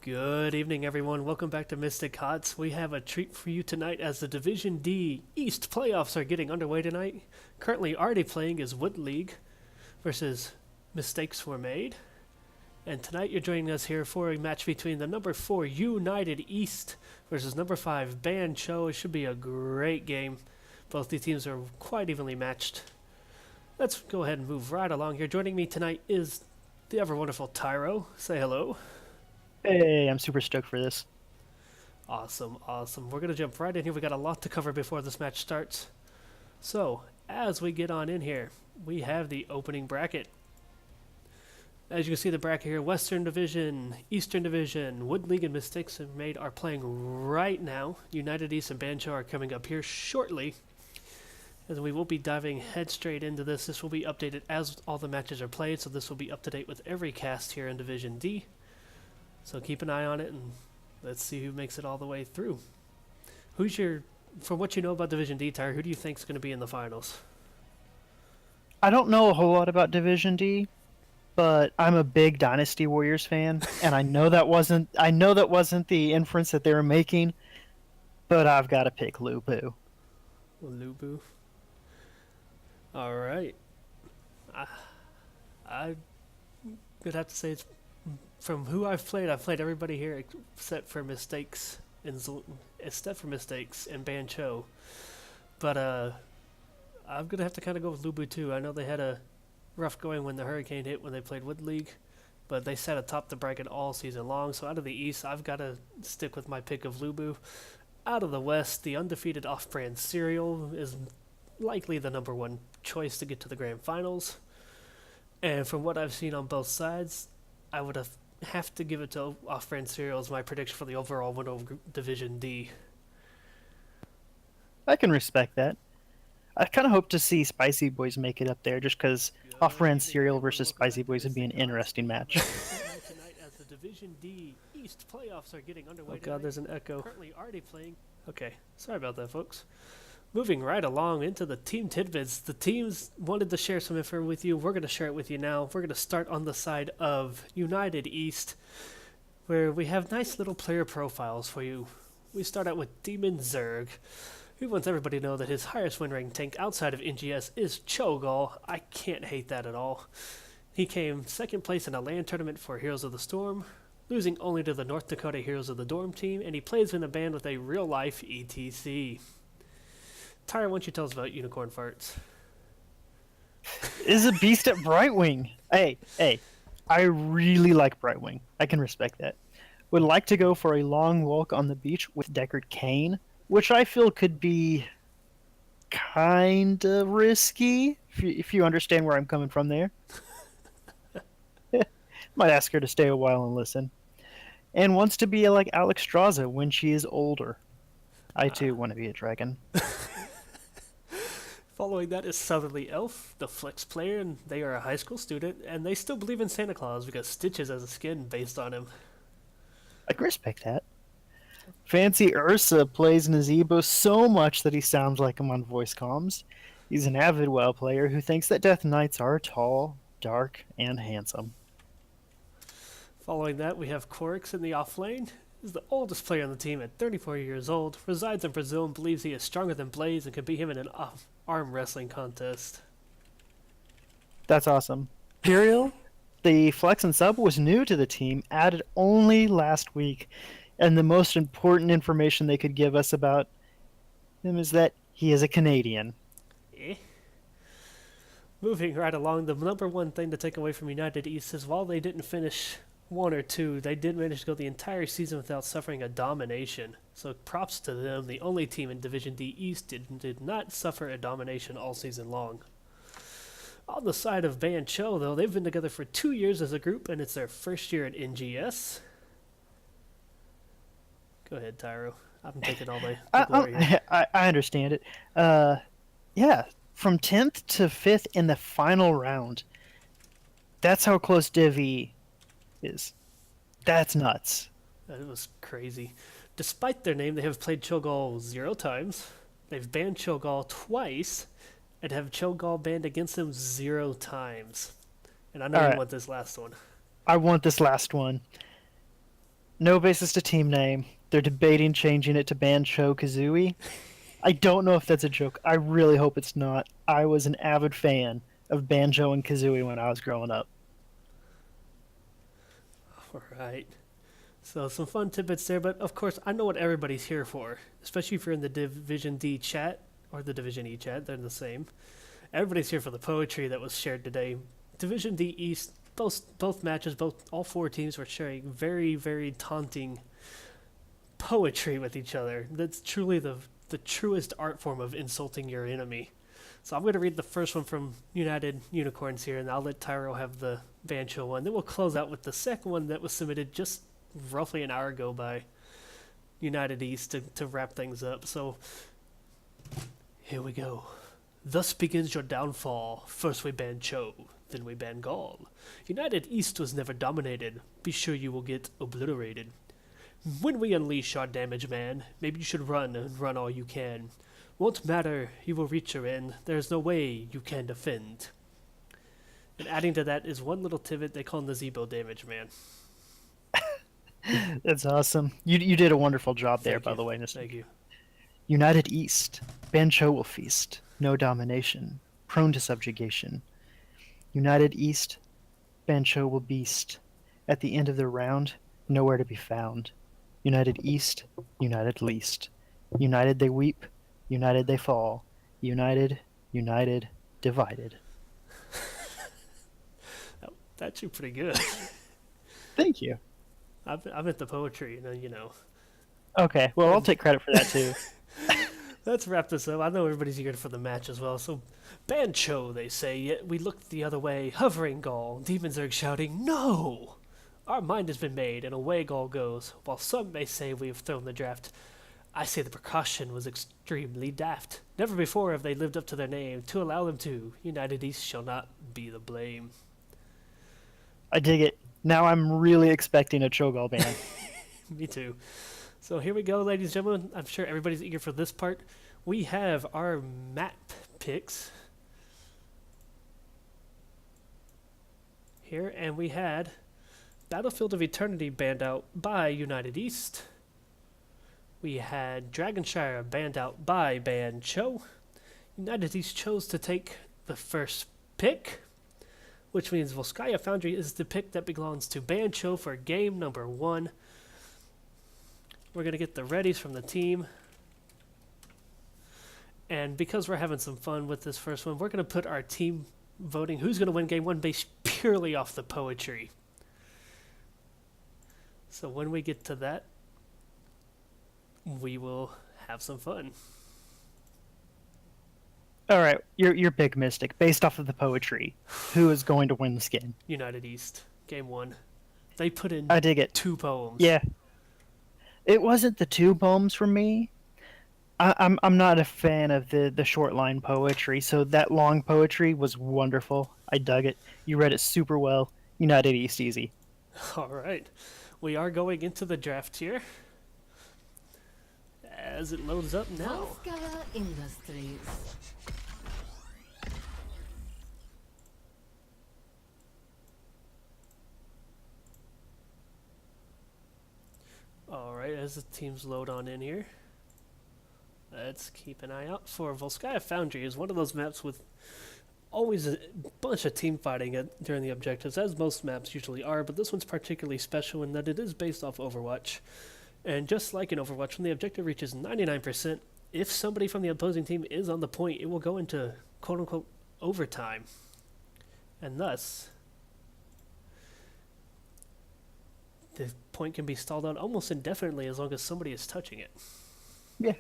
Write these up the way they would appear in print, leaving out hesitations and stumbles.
Good evening, everyone. Welcome back to Mystic Hots. We have a treat for you tonight as the Division D East playoffs are getting underway tonight. Currently already playing is Wood League versus Mistakes Were Made. And tonight you're joining us here for a match between the number 4 United East versus number 5 Ban Cho. It should be a great game. Both these teams are quite evenly matched. Let's go ahead and move right along here. Joining me tonight is the ever wonderful Tyro. Say hello. Hey, I'm super stoked for this. Awesome, awesome. We're going to jump right in here. We got a lot to cover before this match starts. So, as we get on in here, we have the opening bracket. As you can see the bracket here, Western Division, Eastern Division, Wood League and Mistakes Have Made are playing right now. United East and Bancho are coming up here shortly. And we will be diving head straight into this. This will be updated as all the matches are played, so this will be up to date with every cast here in Division D. So keep an eye on it, and let's see who makes it all the way through. From what you know about Division D, Tyre, who do you think is going to be in the finals? I don't know a whole lot about Division D, but I'm a big Dynasty Warriors fan, and I know that wasn't the inference that they were making, but I've got to pick Lubu. Lubu. All right. I would have to say it's from who I've played everybody here except for Mistakes and Bancho. But I'm gonna have to kind of go with Lubu too. I know they had a rough going when the hurricane hit when they played Wood League, but they sat atop the bracket all season long. So out of the East, I've got to stick with my pick of Lubu. Out of the West, the undefeated off-brand cereal is likely the number one choice to get to the grand finals. And from what I've seen on both sides, I would have to give it to off-brand cereal as my prediction for the overall winner of Division D. I can respect that. I kind of hope to see Spicy Boys make it up there, just because off-brand cereal versus Spicy Boys would be an interesting match. Tonight as the Division D East playoffs are getting underway. Oh God, there's an echo. Currently already playing. Okay, sorry about that, folks. Moving right along into the team tidbits. The teams wanted to share some info with you. We're going to share it with you now. We're going to start on the side of United East, where we have nice little player profiles for you. We start out with Demon Zerg, who wants everybody to know that his highest win rank tank outside of NGS is Cho'Gall. I can't hate that at all. He came second place in a LAN tournament for Heroes of the Storm, losing only to the North Dakota Heroes of the Dorm team, and he plays in a band with a real-life ETC. Tyra, why don't you tell us about Unicorn Farts? Is a beast at Brightwing. Hey, I really like Brightwing. I can respect that. Would like to go for a long walk on the beach with Deckard Cain, which I feel could be kind of risky, if you understand where I'm coming from there. Might ask her to stay a while and listen. And wants to be like Alex Straza when she is older. I too want to be a dragon. Following that is Southerly Elf, the flex player, and they are a high school student, and they still believe in Santa Claus because Stitches has a skin based on him. I can respect that. Fancy Ursa plays Nazebo so much that he sounds like him on voice comms. He's an avid WoW player who thinks that Death Knights are tall, dark, and handsome. Following that, we have Corix in the off lane. He's the oldest player on the team at 34 years old, resides in Brazil, and believes he is stronger than Blaze and can beat him in an arm wrestling contest. That's awesome. Imperial, the flex and sub, was new to the team, added only last week, and the most important information they could give us about him is that he is a Canadian. Moving right along, the number one thing to take away from United East is while they didn't finish 1 or 2, they did manage to go the entire season without suffering a domination. So props to them. The only team in Division D East did not suffer a domination all season long. On the side of Ban Cho, though, they've been together for 2 years as a group, and it's their first year at NGS. Go ahead, Tyro. I'm taking all the glory here. I understand it. Yeah, from 10th to 5th in the final round. That's how close Divi is. That's nuts. That was crazy. Despite their name, they have played Cho'Gall 0 times. They've banned Cho'Gall twice, and have Cho'Gall banned against them 0 times. And I know you want this last one. I want this last one. No basis to team name. They're debating changing it to Bancho Kazooie. I don't know if that's a joke. I really hope it's not. I was an avid fan of Banjo and Kazooie when I was growing up. All right. So some fun tidbits there, but of course I know what everybody's here for, especially if you're in the Division D chat or the Division E chat. They're the same. Everybody's here for the poetry that was shared today. Division D East, both matches, all four teams were sharing very, very taunting poetry with each other. That's truly the truest art form of insulting your enemy. So I'm going to read the first one from United Unicorns here, and I'll let Tyro have the Bancho one. Then we'll close out with the second one that was submitted just roughly an hour ago by United East to wrap things up. So here we go. Thus begins your downfall. First we ban Cho, then we ban Gaul. United East was never dominated. Be sure you will get obliterated. When we unleash our damage man, maybe you should run and run all you can. Won't matter, you will reach your end. There's no way you can defend. And adding to that is one little tidbit they call Nazebo damage man. That's awesome. You did a wonderful job there, by the way. Thank you. United East. Bancho will feast. No domination. Prone to subjugation. United East. Bancho will beast. At the end of the round, nowhere to be found. United East, united least. United they weep, united they fall. United, united, divided. That's actually pretty good. Thank you. I'm at the poetry, you know. Okay, well, I'll take credit for that, too. Let's wrap this up. I know everybody's eager for the match as well. So, Bancho, they say, yet we look the other way. Hovering Gaul, demons are shouting, no! Our mind has been made, and away Gaul goes. While some may say we have thrown the draft, I say the precaution was extremely daft. Never before have they lived up to their name. To allow them to, United East shall not be the blame. I dig it. Now I'm really expecting a Cho'Gall ban. Me too. So here we go, ladies and gentlemen. I'm sure everybody's eager for this part. We have our map picks here, and we had Battlefield of Eternity banned out by United East. We had Dragonshire banned out by Bancho. United East chose to take the first pick, which means Volskaya Foundry is the pick that belongs to Bancho for game number 1. We're going to get the readies from the team. And because we're having some fun with this first one, we're going to put our team voting who's going to win game 1 based purely off the poetry. So when we get to that, we will have some fun. All right, you're big mystic. Based off of the poetry, who is going to win this game? United East, game 1. They put in I dig it. 2 poems. Yeah. It wasn't the 2 poems for me. I'm not a fan of the short line poetry, so that long poetry was wonderful. I dug it. You read it super well. United East easy. All right. We are going into the draft here. As it loads up now. Volskaya Industries. Alright, as the teams load on in here, let's keep an eye out for Volskaya Foundry. Is one of those maps with always a bunch of team fighting during the objectives, as most maps usually are, but this one's particularly special in that it is based off Overwatch. And just like in Overwatch, when the objective reaches 99%, if somebody from the opposing team is on the point, it will go into quote-unquote overtime. And thus, the point can be stalled out almost indefinitely as long as somebody is touching it. Yeah.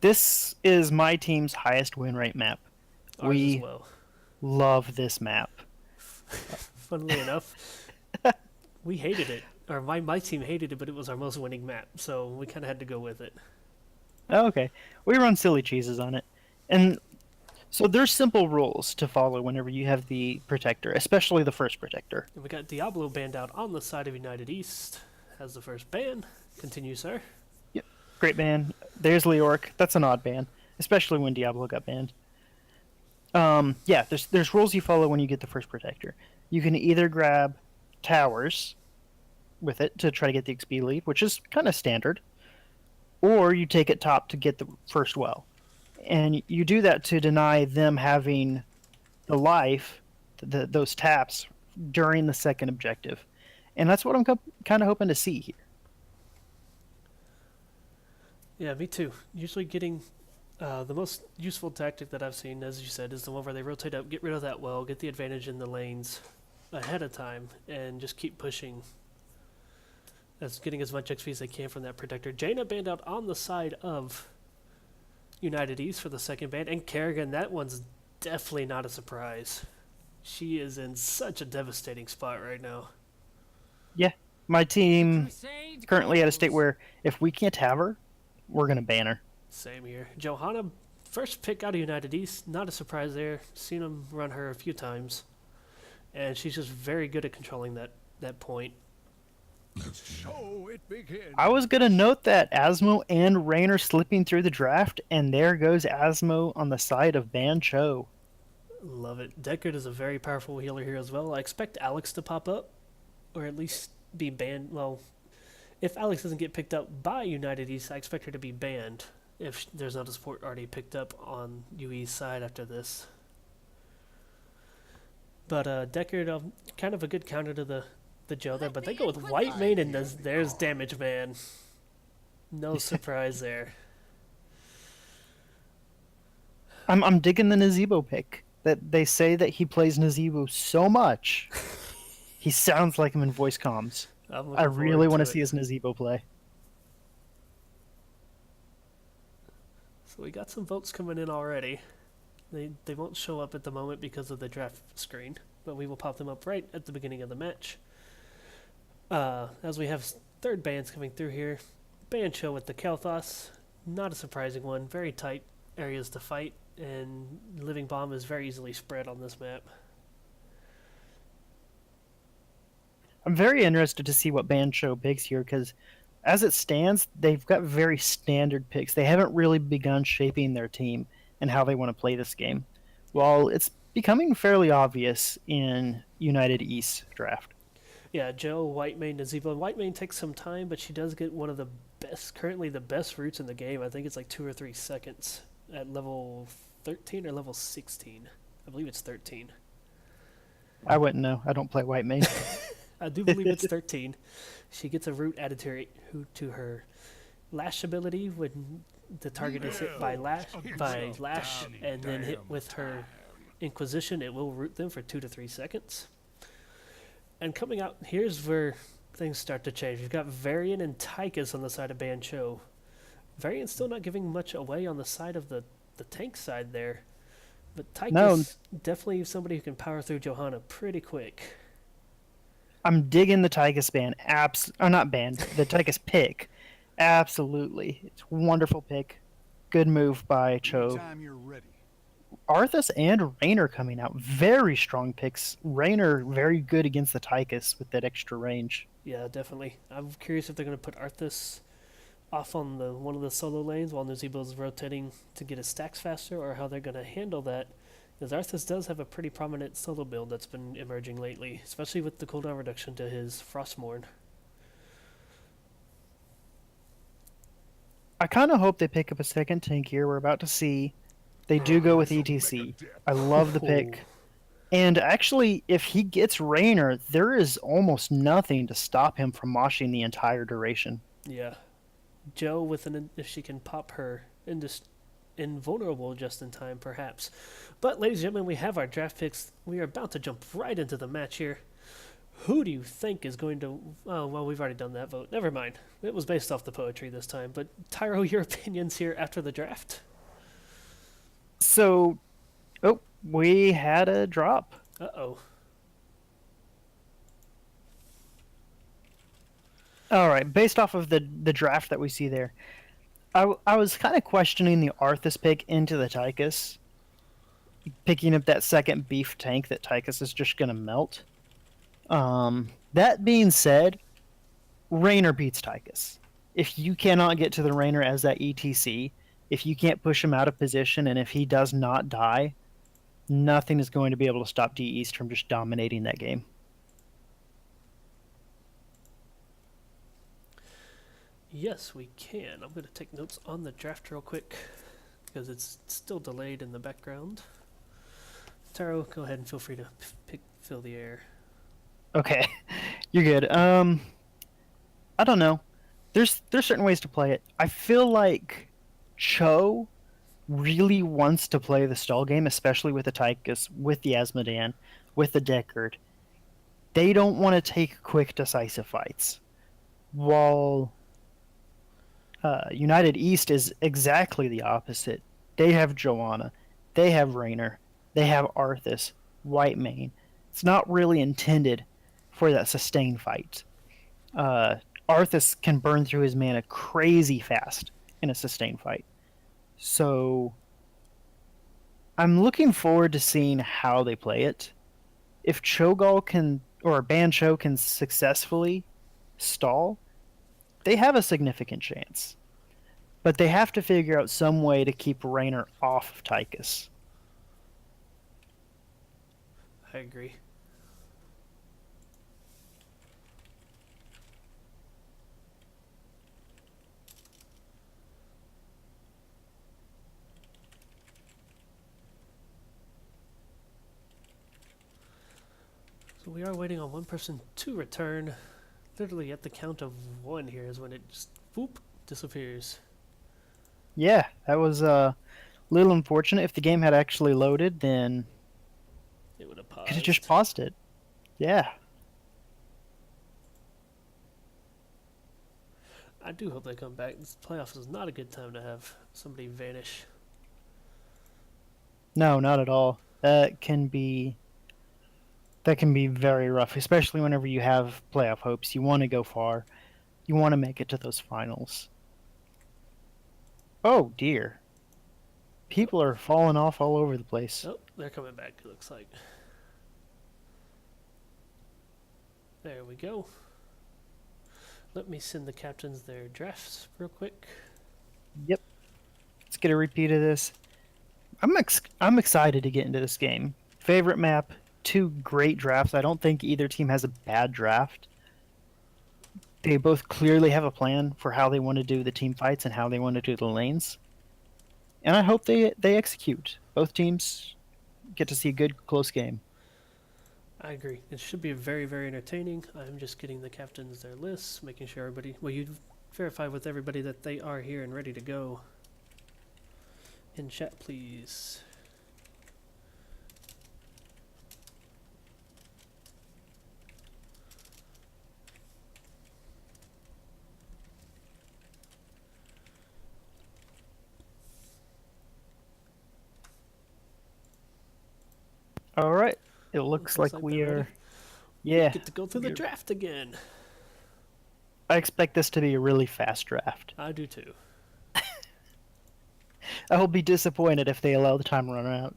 This is my team's highest win rate map. Ours we as well. love this map. Funnily enough, we hated it. Or my team hated it, but it was our most winning map, so we kind of had to go with it. Oh, okay. We run silly cheeses on it. And so there's simple rules to follow whenever you have the protector, especially the first protector. And we got Diablo banned out on the side of United East as the first ban. Continue, sir. Yep. Great ban. There's Leoric. That's an odd ban, especially when Diablo got banned. Yeah, there's rules you follow when you get the first protector. You can either grab towers, with it to try to get the XP lead, which is kind of standard, or you take it top to get the first well. And you do that to deny them having the life, those taps, during the second objective. And that's what I'm kind of hoping to see here. Yeah, me too. Usually getting the most useful tactic that I've seen, as you said, is the one where they rotate up, get rid of that well, get the advantage in the lanes ahead of time, and just keep pushing, as getting as much XP as they can from that protector. Jaina banned out on the side of United East for the second ban, and Kerrigan, that one's definitely not a surprise. She is in such a devastating spot right now. Yeah, my team is currently at a state where if we can't have her, we're going to ban her. Same here. Johanna, first pick out of United East, not a surprise there. Seen him run her a few times. And she's just very good at controlling that point. So it begins. I was going to note that Asmo and Rain are slipping through the draft, and there goes Asmo on the side of Ban Cho. Love it. Deckard is a very powerful healer here as well. I expect Alex to pop up, or at least be banned. Well, if Alex doesn't get picked up by United East, I expect her to be banned if there's not a support already picked up on UE's side after this. But Deckard, kind of a good counter to the Joe there, but they go with White Mane, and there's Damage Man. No surprise there. I'm digging the Nazebo pick. That they say that he plays Nazebo so much, he sounds like him in voice comms. I really want to see his Nazebo play. So we got some votes coming in already. They won't show up at the moment because of the draft screen, but we will pop them up right at the beginning of the match. As we have third bans coming through here. Bancho with the Kel'Thas, not a surprising one. Very tight areas to fight, and Living Bomb is very easily spread on this map. I'm very interested to see what Bancho picks here, because as it stands, they've got very standard picks. They haven't really begun shaping their team and how they want to play this game. While it's becoming fairly obvious in United East draft. Yeah, Joe, White Mane, Nazebo. White Mane takes some time, but she does get one of the best, currently the best routes in the game. I think it's like 2 or 3 seconds at level 13 or level 16. I believe it's 13. I wouldn't know. I don't play White Mane. I do believe it's 13. She gets a root added to her lash ability when the target is hit by lash, and then hit with her Inquisition. It will root them for 2 to 3 seconds. And coming out, here's where things start to change. We've got Varian and Tychus on the side of Bancho. Varian's still not giving much away on the side of the tank side there. But Tychus, definitely somebody who can power through Johanna pretty quick. I'm digging the Tychus ban. The Tychus pick. Absolutely. It's a wonderful pick. Good move by Cho. Anytime you're ready. Arthas and Raynor coming out. Very strong picks. Raynor very good against the Tychus with that extra range. Yeah, definitely. I'm curious if they're going to put Arthas off on one of the solo lanes while Nazebo's rotating to get his stacks faster, or how they're going to handle that. Because Arthas does have a pretty prominent solo build that's been emerging lately, especially with the cooldown reduction to his Frostmourne. I kind of hope they pick up a second tank here. We're about to see. They do go with ETC. I love the pick. And actually, if he gets Raynor, there is almost nothing to stop him from moshing the entire duration. Yeah. Joe, if she can pop her invulnerable just in time, perhaps. But, ladies and gentlemen, we have our draft picks. We are about to jump right into the match here. Who do you think is going to... Oh, well, we've already done that vote. Never mind. It was based off the poetry this time. But, Tyro, your opinions here after the draft? So, we had a drop. Uh-oh. All right, based off of the draft that we see there, I was kind of questioning the Arthas pick into the Tychus, picking up that second beef tank that Tychus is just going to melt. That being said, Raynor beats Tychus. If you cannot get to the Raynor as that ETC, if you can't push him out of position, and if he does not die, nothing is going to be able to stop D East from just dominating that game. Yes, we can. I'm going to take notes on the draft real quick because it's still delayed in the background. Taro, go ahead and feel free to fill the air. Okay, you're good. I don't know. There's certain ways to play it. I feel like Cho really wants to play the stall game, especially with the Tychus, with the Asmodean, with the Deckard. They don't want to take quick, decisive fights. While United East is exactly the opposite. They have Joanna, they have Raynor, they have Arthas, Whitemane. It's not really intended for that sustained fight. Arthas can burn through his mana crazy fast in a sustained fight. So I'm looking forward to seeing how they play it. If Cho'Gall can, or Bancho can successfully stall, they have a significant chance. But they have to figure out some way to keep Raynor off of Tychus. I agree. So we are waiting on one person to return. Literally at the count of one here is when it just whoop disappears. Yeah, that was a little unfortunate. If the game had actually loaded, then It would have paused. could have just paused it. Yeah. I do hope they come back. This playoffs is not a good time to have somebody vanish. No, not at all. That can be very rough, especially whenever you have playoff hopes. You want to go far. You want to make it to those finals. Oh dear. People are falling off all over the place. Oh, they're coming back, it looks like. There we go. Let me send the captains their drafts real quick. Yep. Let's get a repeat of this. I'm excited to get into this game. Favorite map, two great drafts. I don't think either team has a bad draft. They both clearly have a plan for how they want to do the team fights and how they want to do the lanes. And I hope they execute. Both teams get to see a good close game. I agree. It should be very, very entertaining. I'm just getting the captains their lists, making sure everybody... Well, you verify with everybody that they are here and ready to go. In chat, please. All right. It looks like we they're are... ready. Yeah. Get to go through the draft again. I expect this to be a really fast draft. I do too. I will be disappointed if they allow the time to run out.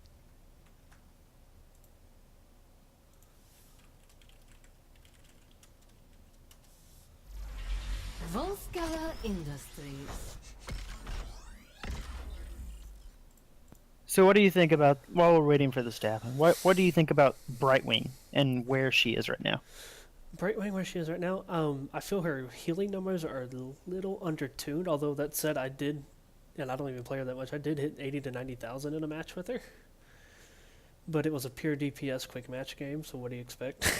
Volskaya Industries. So what do you think about, while we're waiting for this to happen, what do you think about Brightwing and where she is right now? Brightwing, where she is right now, I feel her healing numbers are a little undertuned, although that said, I did, and I don't even play her that much, I did hit 80 to 90,000 in a match with her. But it was a pure DPS quick match game, so what do you expect?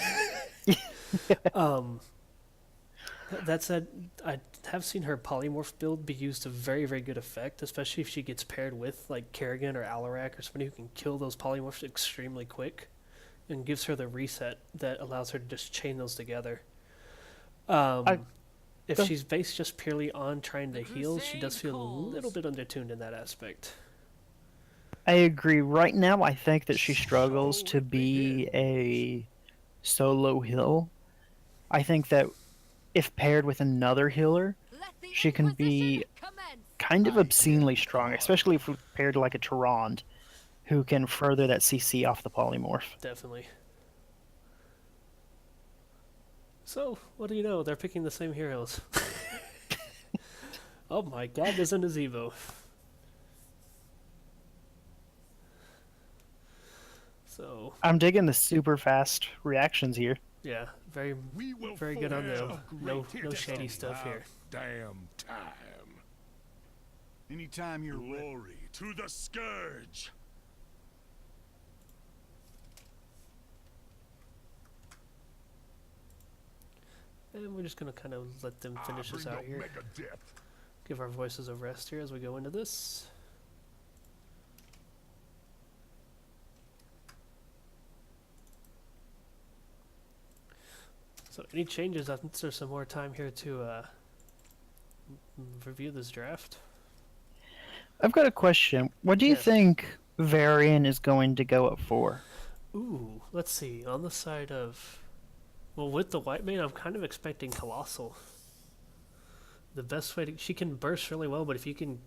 That said, I have seen her polymorph build be used to very, very good effect, especially if she gets paired with like Kerrigan or Alarak or somebody who can kill those polymorphs extremely quick and gives her the reset that allows her to just chain those together. If she's based just purely on trying to heal, she does feel a little bit undertuned in that aspect. I agree. Right now, I think that she struggles to be a solo heal. I think that if paired with another healer, she can be kind of obscenely strong, especially if paired like a Tyrande, who can further that CC off the polymorph. Definitely. So, what do you know? They're picking the same heroes. Oh my god, there's a Nazeebo. So I'm digging the super fast reactions here. Yeah, very We will very good on forge the a no great shady history. stuff here. Damn time. Anytime you're ready. Glory to the scourge. And we're just gonna kind of let them finish this out here. Mega depth. Give our voices a rest here as we go into this. So any changes? I think there's some more time here to review this draft. I've got a question. What do you Yeah. think Varian is going to go up for? Ooh, let's see. On the side of, well, with the white mane, I'm kind of expecting Colossal. The best way to, she can burst really well, but if you can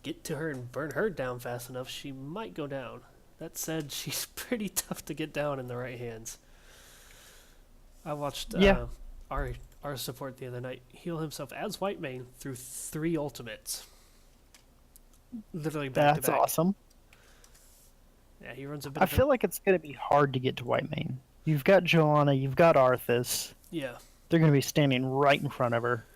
get to her and burn her down fast enough, she might go down. That said, she's pretty tough to get down in the right hands. I watched our support the other night heal himself as white mane through 3 ultimates. Literally back to That's back. awesome. Yeah, he runs a bit I of feel like it's going to be hard to get to Whitemane. You've got Joanna, you've got Arthas. Yeah. They're going to be standing right in front of her.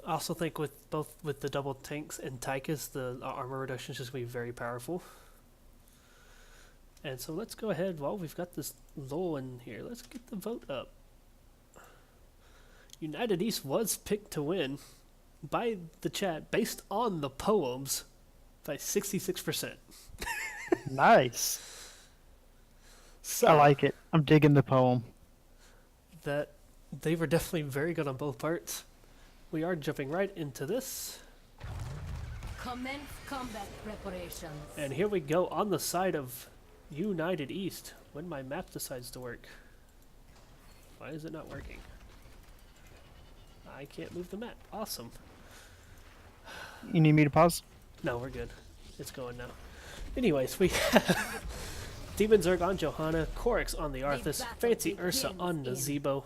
I also think with the double tanks and Tychus, the armor reduction is just going to be very powerful. And so let's go ahead, while we've got this lull in here, let's get the vote up. United East was picked to win by the chat based on the poems by 66%. Nice. So I like it. I'm digging the poem. that they were definitely very good on both parts. We are jumping right into this. Commence combat preparations. And here we go on the side of United East when my map decides to work. Why is it not working? I can't move the map. Awesome. You need me to pause? No, we're good. It's going now. Anyways, we have Demon Zerg on Johanna, Korix on the Arthas, Fancy Ursa on Nazebo,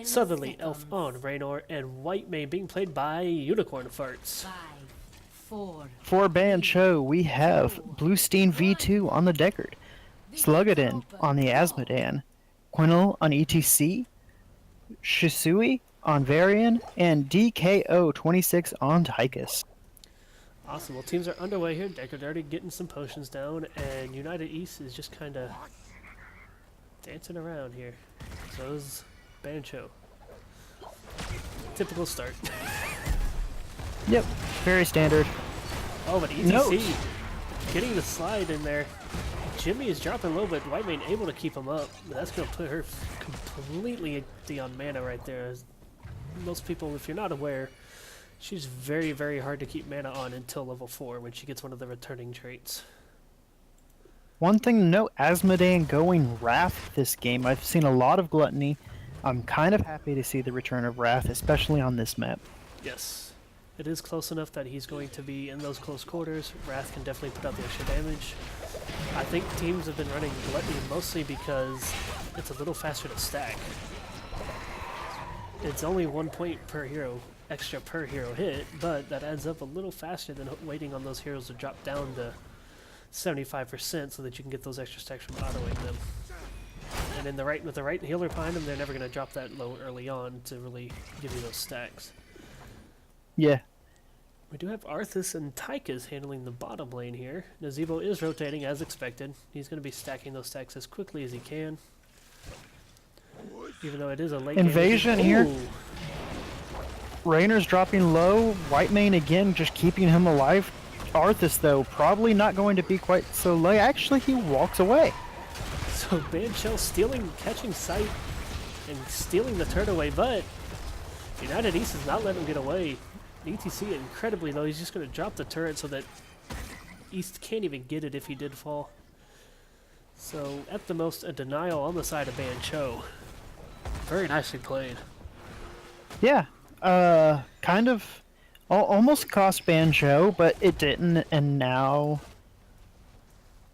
Southerly Elf on Raynor, and White Mane being played by Unicorn Farts. 5, 4. For Bancho, we have Bluestein V2 on the Deckard, Sluggadin on the Asmodan, Quinel on ETC, Shisui on Varian, and DKO26 on Tychus. Awesome. Well, teams are underway here. Deckard already getting some potions down, and United East is just kind of dancing around here. So is Bancho. Typical start. Yep, very standard. Oh, but ETC Note. getting the slide in there. Jimmy is dropping low, but White Mane able to keep him up. But that's going to put her completely empty on mana right there. As most people, if you're not aware, she's very, very hard to keep mana on until level 4 when she gets one of the returning traits. One thing to note, Asmodan going Wrath this game. I've seen a lot of Gluttony. I'm kind of happy to see the return of Wrath, especially on this map. Yes. It is close enough that he's going to be in those close quarters. Wrath can definitely put out the extra damage. I think teams have been running Gluttony mostly because it's a little faster to stack. It's only 1 point per hero, extra per hero hit, but that adds up a little faster than waiting on those heroes to drop down to 75% so that you can get those extra stacks from autoing them. And in with the right healer behind them, they're never going to drop that low early on to really give you those stacks. Yeah. We do have Arthas and Tychus handling the bottom lane here. Nazebo is rotating as expected. He's going to be stacking those stacks as quickly as he can. Even though it is a late Invasion game. here. Ooh. Rainer's dropping low. Whitemane again, just keeping him alive. Arthas, though, probably not going to be quite so low. Actually, he walks away. So Banshell catching sight and stealing the turret away, but United East is not letting him get away. ETC incredibly low. He's just going to drop the turret so that East can't even get it if he did fall. So at the most, a denial on the side of Bancho. Very nicely played. Yeah. Kind of almost cost Banjo, but it didn't, and now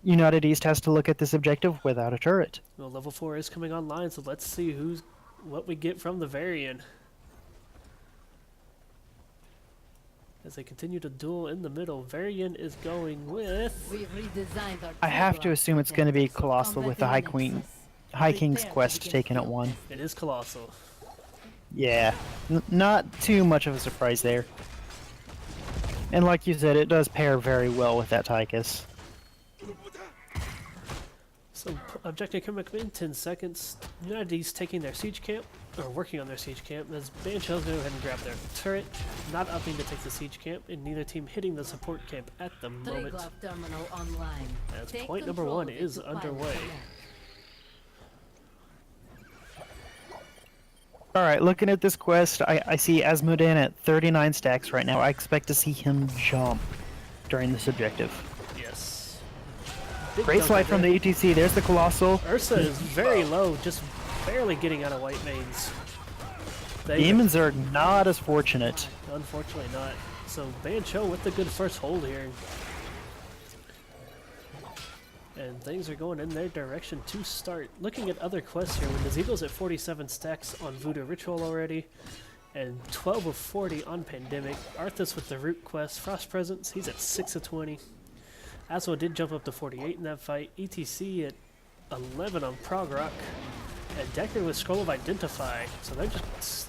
United East has to look at this objective without a turret. Well, level 4 is coming online, so let's see what we get from the Varian. As they continue to duel in the middle, Varian is going with... We've redesigned our I have to program assume it's going to be so Colossal combat with the High units. Queen. High King's Quest taken at 1. It is colossal. Yeah, not too much of a surprise there. And like you said, it does pair very well with that Tychus. So objective coming up in 10 seconds. United East taking their siege camp, or working on their siege camp. As Bancho's going to go ahead and grab their turret, not opting to take the siege camp, and neither team hitting the support camp at the moment. Terminal online. As point number 1 is underway. Alright, looking at this quest, I see Asmodan at 39 stacks right now. I expect to see him jump during this objective. Yes. Great slide from the ETC. There's the Colossal. Ursa is very low, just barely getting out of white veins. Demons are not as fortunate. Unfortunately not. So Bancho with the good first hold here. And things are going in their direction to start. Looking at other quests here, when Nazebo's at 47 stacks on Voodoo Ritual already, and 12 of 40 on Pandemic. Arthas with the Root quest, Frost Presence, he's at 6 of 20. Asmo did jump up to 48 in that fight. ETC at 11 on Prog Rock. And Decker with Scroll of Identify. So they're just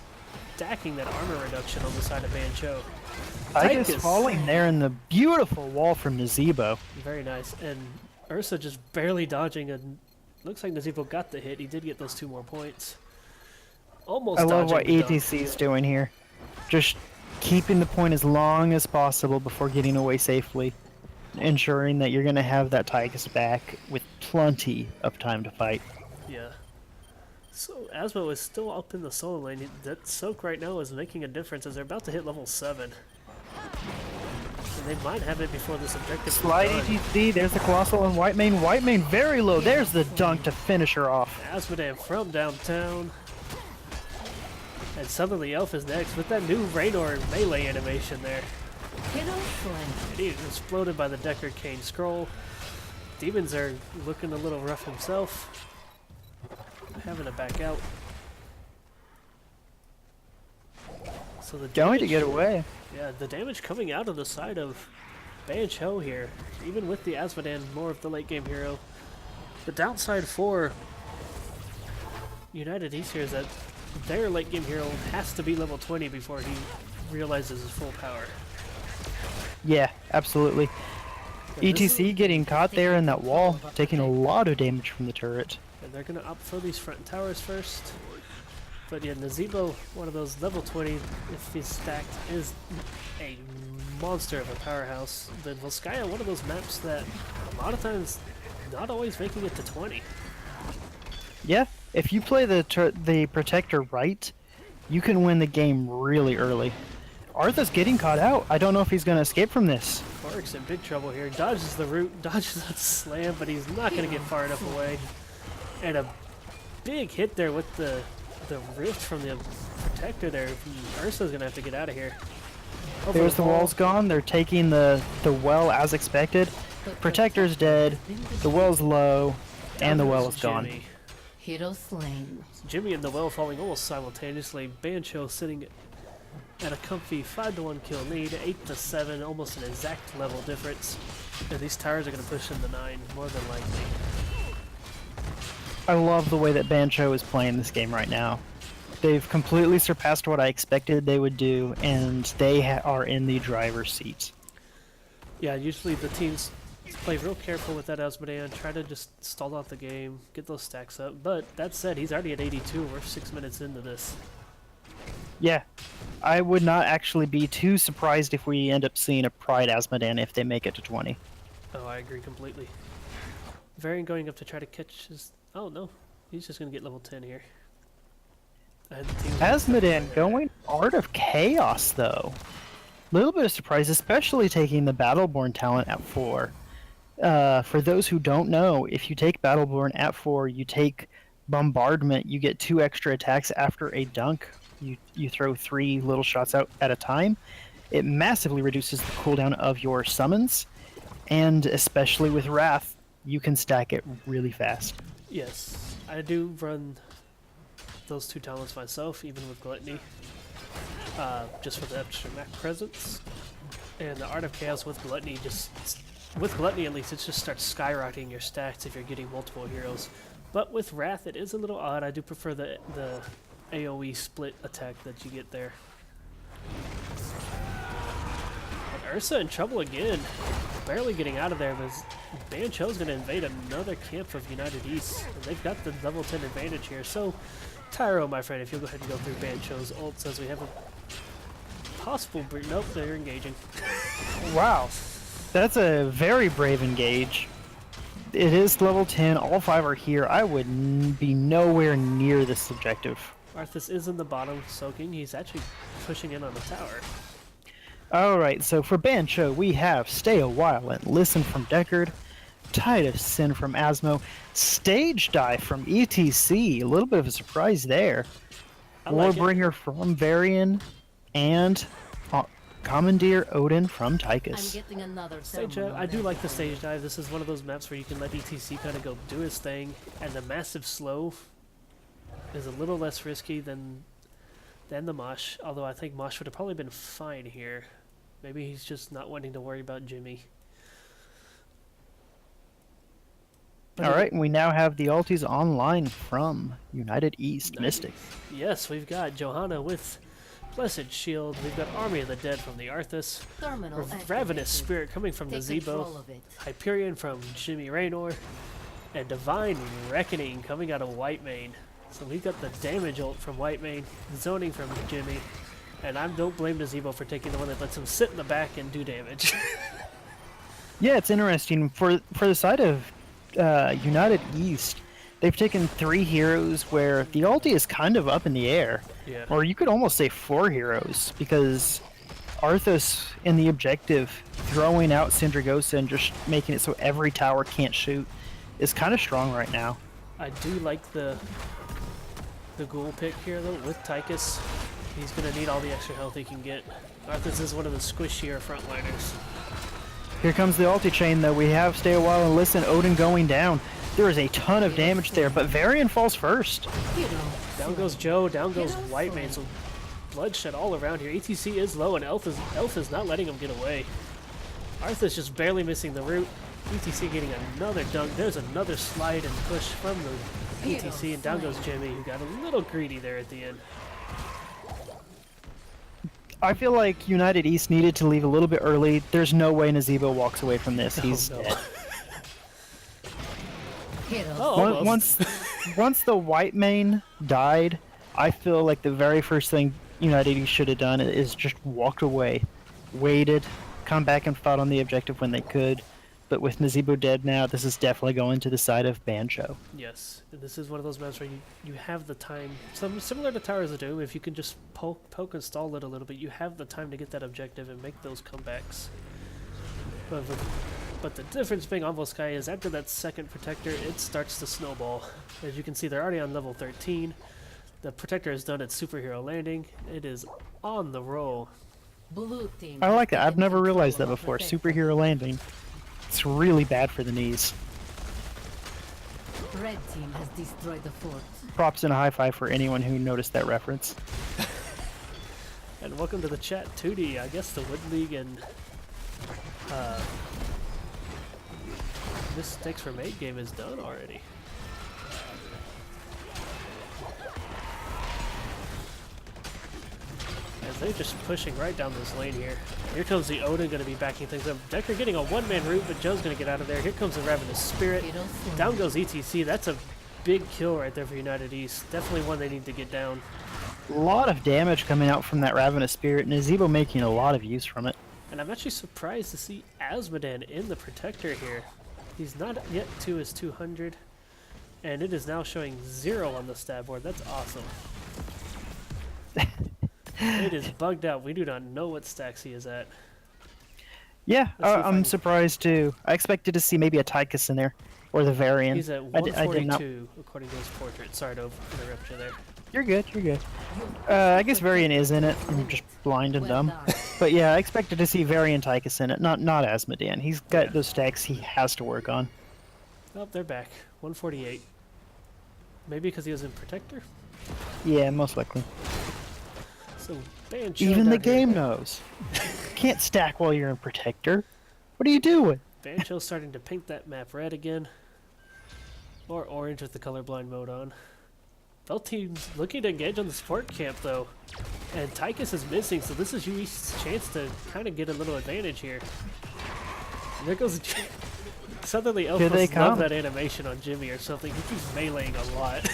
stacking that armor reduction on the side of Bancho. Tychus falling there in the beautiful wall from Nazebo. Very nice. And Ursa just barely dodging, and looks like Nazebo got the hit. He did get those 2 more points. Almost. I love what dodging the ETC is doing here. Just keeping the point as long as possible before getting away safely. Ensuring that you're going to have that Tychus back with plenty of time to fight. Yeah. So Asmo is still up in the solo lane. That Soak right now is making a difference as they're about to hit level 7. And they might have it before this objective Slide is done. ETC, there's the Colossal and Whitemane. Whitemane very low. There's the dunk to finish her off. Asmodan from downtown. And Southerly Elf is next with that new Raynor melee animation there. Hero Flame. And he is exploded by the Deckard Cain Scroll. Demons are looking a little rough himself. Having to back out. So the Going to get away. Yeah, the damage coming out of the side of Bancho here, even with the Asmodan more of the late game hero. The downside for United East here is that their late game hero has to be level 20 before he realizes his full power. Yeah, absolutely. And this ETC getting caught there in that wall, taking a lot of damage from the turret. And they're going to opt for these front towers first. But yeah, Nazebo, one of those level 20, if he's stacked, is a monster of a powerhouse. The Volskaya, one of those maps that a lot of times not always making it to 20. Yeah, if you play the Protector right, you can win the game really early. Arthur's getting caught out. I don't know if he's going to escape from this. Quark's in big trouble here. Dodges the root, dodges that slam, but he's not going to get far enough away. And a big hit there with the rift from the Protector there. Ursa's going to have to get out of here. Over There's the wall's gone. They're taking the well as expected. Protector's dead. The well's low. And the well is gone. Jimmy. Hero slain. Jimmy and the well falling almost simultaneously. Bancho sitting at a comfy 5-1 kill lead, 8-7, almost an exact level difference. And these towers are going to push into 9, more than likely. I love the way that Bancho is playing this game right now. They've completely surpassed what I expected they would do, and they are in the driver's seat. Yeah, usually the teams play real careful with that Asmodan, try to just stall out the game, get those stacks up. But that said, he's already at 82. We're 6 minutes into this. Yeah, I would not actually be too surprised if we end up seeing a Pride Asmodan if they make it to 20. Oh, I agree completely. Varian going up to try to catch his... Oh, no. He's just going to get level 10 here. Asmodan going Art of Chaos, though. Little bit of surprise, especially taking the Battleborn talent at 4. For those who don't know, if you take Battleborn at 4, you take Bombardment, you get 2 extra attacks after a dunk. You throw 3 little shots out at a time. It massively reduces the cooldown of your summons, and especially with Wrath, you can stack it really fast. Yes, I do run those 2 talents myself, even with Gluttony, just for the extra mech presence. And the Art of Chaos with Gluttony, at least, it just starts skyrocketing your stats if you're getting multiple heroes. But with Wrath, it is a little odd. I do prefer the AoE split attack that you get there. But Ursa in trouble again. Barely getting out of there, but Bancho's going to invade another camp of United East. And they've got the level 10 advantage here. So, Tyro, my friend, if you'll go ahead and go through Bancho's ult, says we have a possible... Nope, they're engaging. Wow. That's a very brave engage. It is level 10. All 5 are here. I would be nowhere near this objective. Arthas is in the bottom, soaking. He's actually pushing in on the tower. Alright, so for Bancho, we have Stay a While and Listen from Deckard, Tide of Sin from Asmo, Stage Dive from ETC, a little bit of a surprise there, Warbringer from Varian, and Commandeer Odin from Tychus. I'm getting another Stage dive. I do like the stage dive. This is one of those maps where you can let ETC kind of go do his thing, and the massive slow is a little less risky than the Mosh, although I think Mosh would have probably been fine here. Maybe he's just not wanting to worry about Jimmy. Alright, we now have the ultis online from United East Mystic. Yes, we've got Johanna with Blessed Shield. We've got Army of the Dead from the Arthas. Ravenous Spirit coming from the Zebo. Hyperion from Jimmy Raynor. And Divine Reckoning coming out of Whitemane. So we've got the damage ult from Whitemane, zoning from Jimmy, and I don't blame the Zebo for taking the one that lets him sit in the back and do damage. Yeah, it's interesting. For the side of United East, they've taken 3 heroes where the ulti is kind of up in the air. Yeah. Or you could almost say 4 heroes, because Arthas in the objective, throwing out Syndragosa and just making it so every tower can't shoot, is kind of strong right now. I do like the ghoul pick here, though, with Tychus. He's going to need all the extra health he can get. Arthas is one of the squishier frontliners. Here comes the ulti chain, though. We have Stay a While and Listen, Odin going down. There is a ton of damage there, but Varian falls first. Down goes Joe, down goes Whitemane, so bloodshed all around here. ETC is low, and Elf is not letting him get away. Arthas just barely missing the root. ETC getting another dunk. There's another slide and push from the ETC, and down goes Jimmy, who got a little greedy there at the end. I feel like United East needed to leave a little bit early. There's no way Nazebo walks away from this. He's dead. Once the Whitemane died, I feel like the very first thing United East should have done is just walked away, waited, come back and fought on the objective when they could. But with Nazebo dead now, this is definitely going to the side of Bancho. Yes, and this is one of those maps where you have the time, similar to Towers of Doom, if you can just poke and stall it a little bit, you have the time to get that objective and make those comebacks. But the difference being on Volsky is after that second Protector, it starts to snowball. As you can see, they're already on level 13. The Protector has done its superhero landing. It is on the roll. I like that. I've never realized that before. Superhero landing. It's really bad for the knees. Red team has destroyed the fort. Props and a high five for anyone who noticed that reference. And welcome to the chat, 2D. I guess the Wood League and Mistakes for Mate game is done already. As they're just pushing right down this lane here. Here comes the Odin going to be backing things up. Decker getting a one-man route, but Joe's going to get out of there. Here comes the Ravenous Spirit. Down goes ETC. That's a big kill right there for United East. Definitely one they need to get down. A lot of damage coming out from that Ravenous Spirit, and Nazebo making a lot of use from it. And I'm actually surprised to see Asmodan in the Protector here. He's not yet to his 200, and it is now showing 0 on the stat board. That's awesome. It is bugged out. We do not know what stacks he is at. Yeah, I'm surprised too. I expected to see maybe a Tychus in there, or the Varian. He's at 142 according to his portrait. Sorry to interrupt you there. You're good, you're good. I guess Varian is in it. I'm just blind and dumb. But yeah, I expected to see Varian Tychus in it, not Asmodan. He's got those stacks he has to work on. Oh, they're back. 148. Maybe because he was in Protector? Yeah, most likely. So, Bancho even the game knows. Can't stack while you're in Protector. What are you doing? Bancho's starting to paint that map red again. Or orange with the colorblind mode on. Both teams looking to engage on the support camp though. And Tychus is missing, so this is Yui's chance to kind of get a little advantage here. And there goes Southerly Elf must love that animation on Jimmy or something. He keeps meleeing a lot.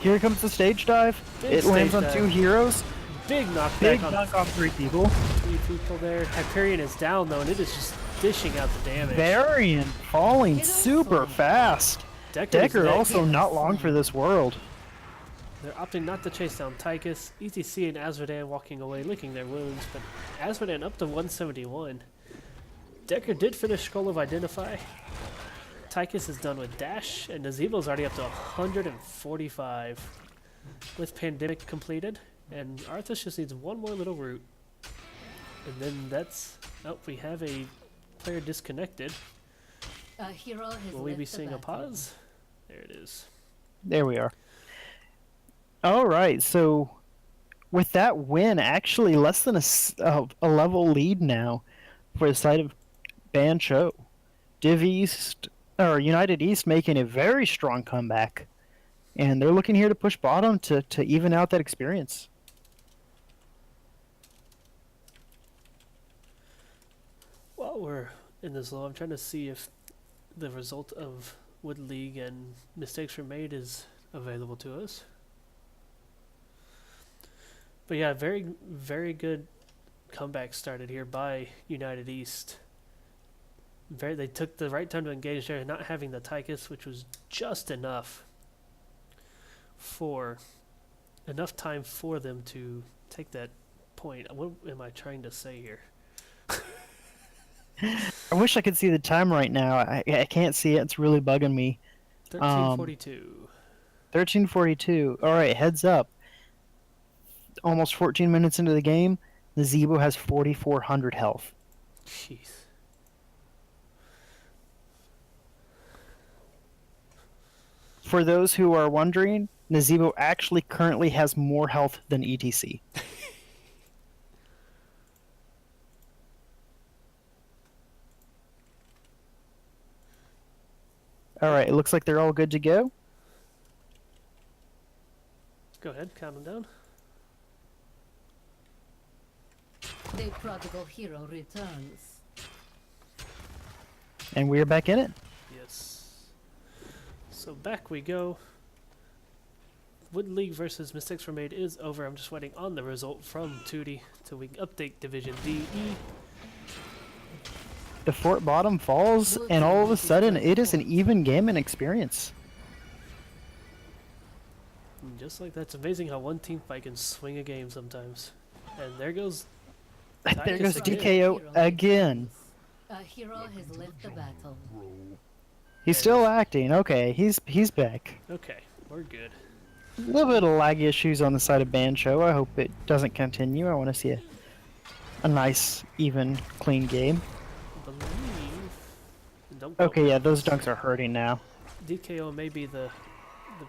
Here comes the stage dive. It lands on 2 heroes. Big knockback Big on knock on 3 people. 3 people there. Hyperion is down though, and it is just dishing out the damage. Varian falling super fast. Decker also not long for this world. They're opting not to chase down Tychus. ETC and Azmodan walking away, licking their wounds, but Azmodan up to 171. Decker did finish Scroll of Identify. Tychus is done with Dash, and Nazebo's already up to 145 with Pandemic completed. And Arthas just needs one more little route. And then that's... Oh, we have a player disconnected. A hero has Will we be left the seeing a battle. pause? There it is. There we are. Alright, so with that win, actually less than a level lead now for the side of Bancho. Div East, or United East making a very strong comeback. And they're looking here to push bottom to even out that experience. While we're in this low, I'm trying to see if the result of Wood League and Mistakes Were Made is available to us. But yeah, very, very good comeback started here by United East. They took the right time to engage there, not having the Tychus, which was just enough time for them to take that point. What am I trying to say here? I wish I could see the time right now. I can't see it. It's really bugging me. 13:42. 13:42. Alright, heads up. Almost 14 minutes into the game, Nazebo has 4,400 health. Jeez. For those who are wondering, Nazebo actually currently has more health than ETC. Alright, it looks like they're all good to go. Go ahead, count them down. The prodigal hero returns. And we are back in it. Yes. So back we go. Wood League versus Mistakes Were Made is over. I'm just waiting on the result from Tootie till we can update Division DE. The fort bottom falls, and all of a sudden, it is an even game and experience. And just like that, it's amazing how one team fight can swing a game sometimes. And there goes... There goes again. DKO again. A hero has left the battle. He's still acting. Okay, he's back. Okay, we're good. A little bit of lag issues on the side of Bancho. I hope it doesn't continue. I want to see a nice, even, clean game. Okay, yeah, those dunks are hurting now. DKO may be the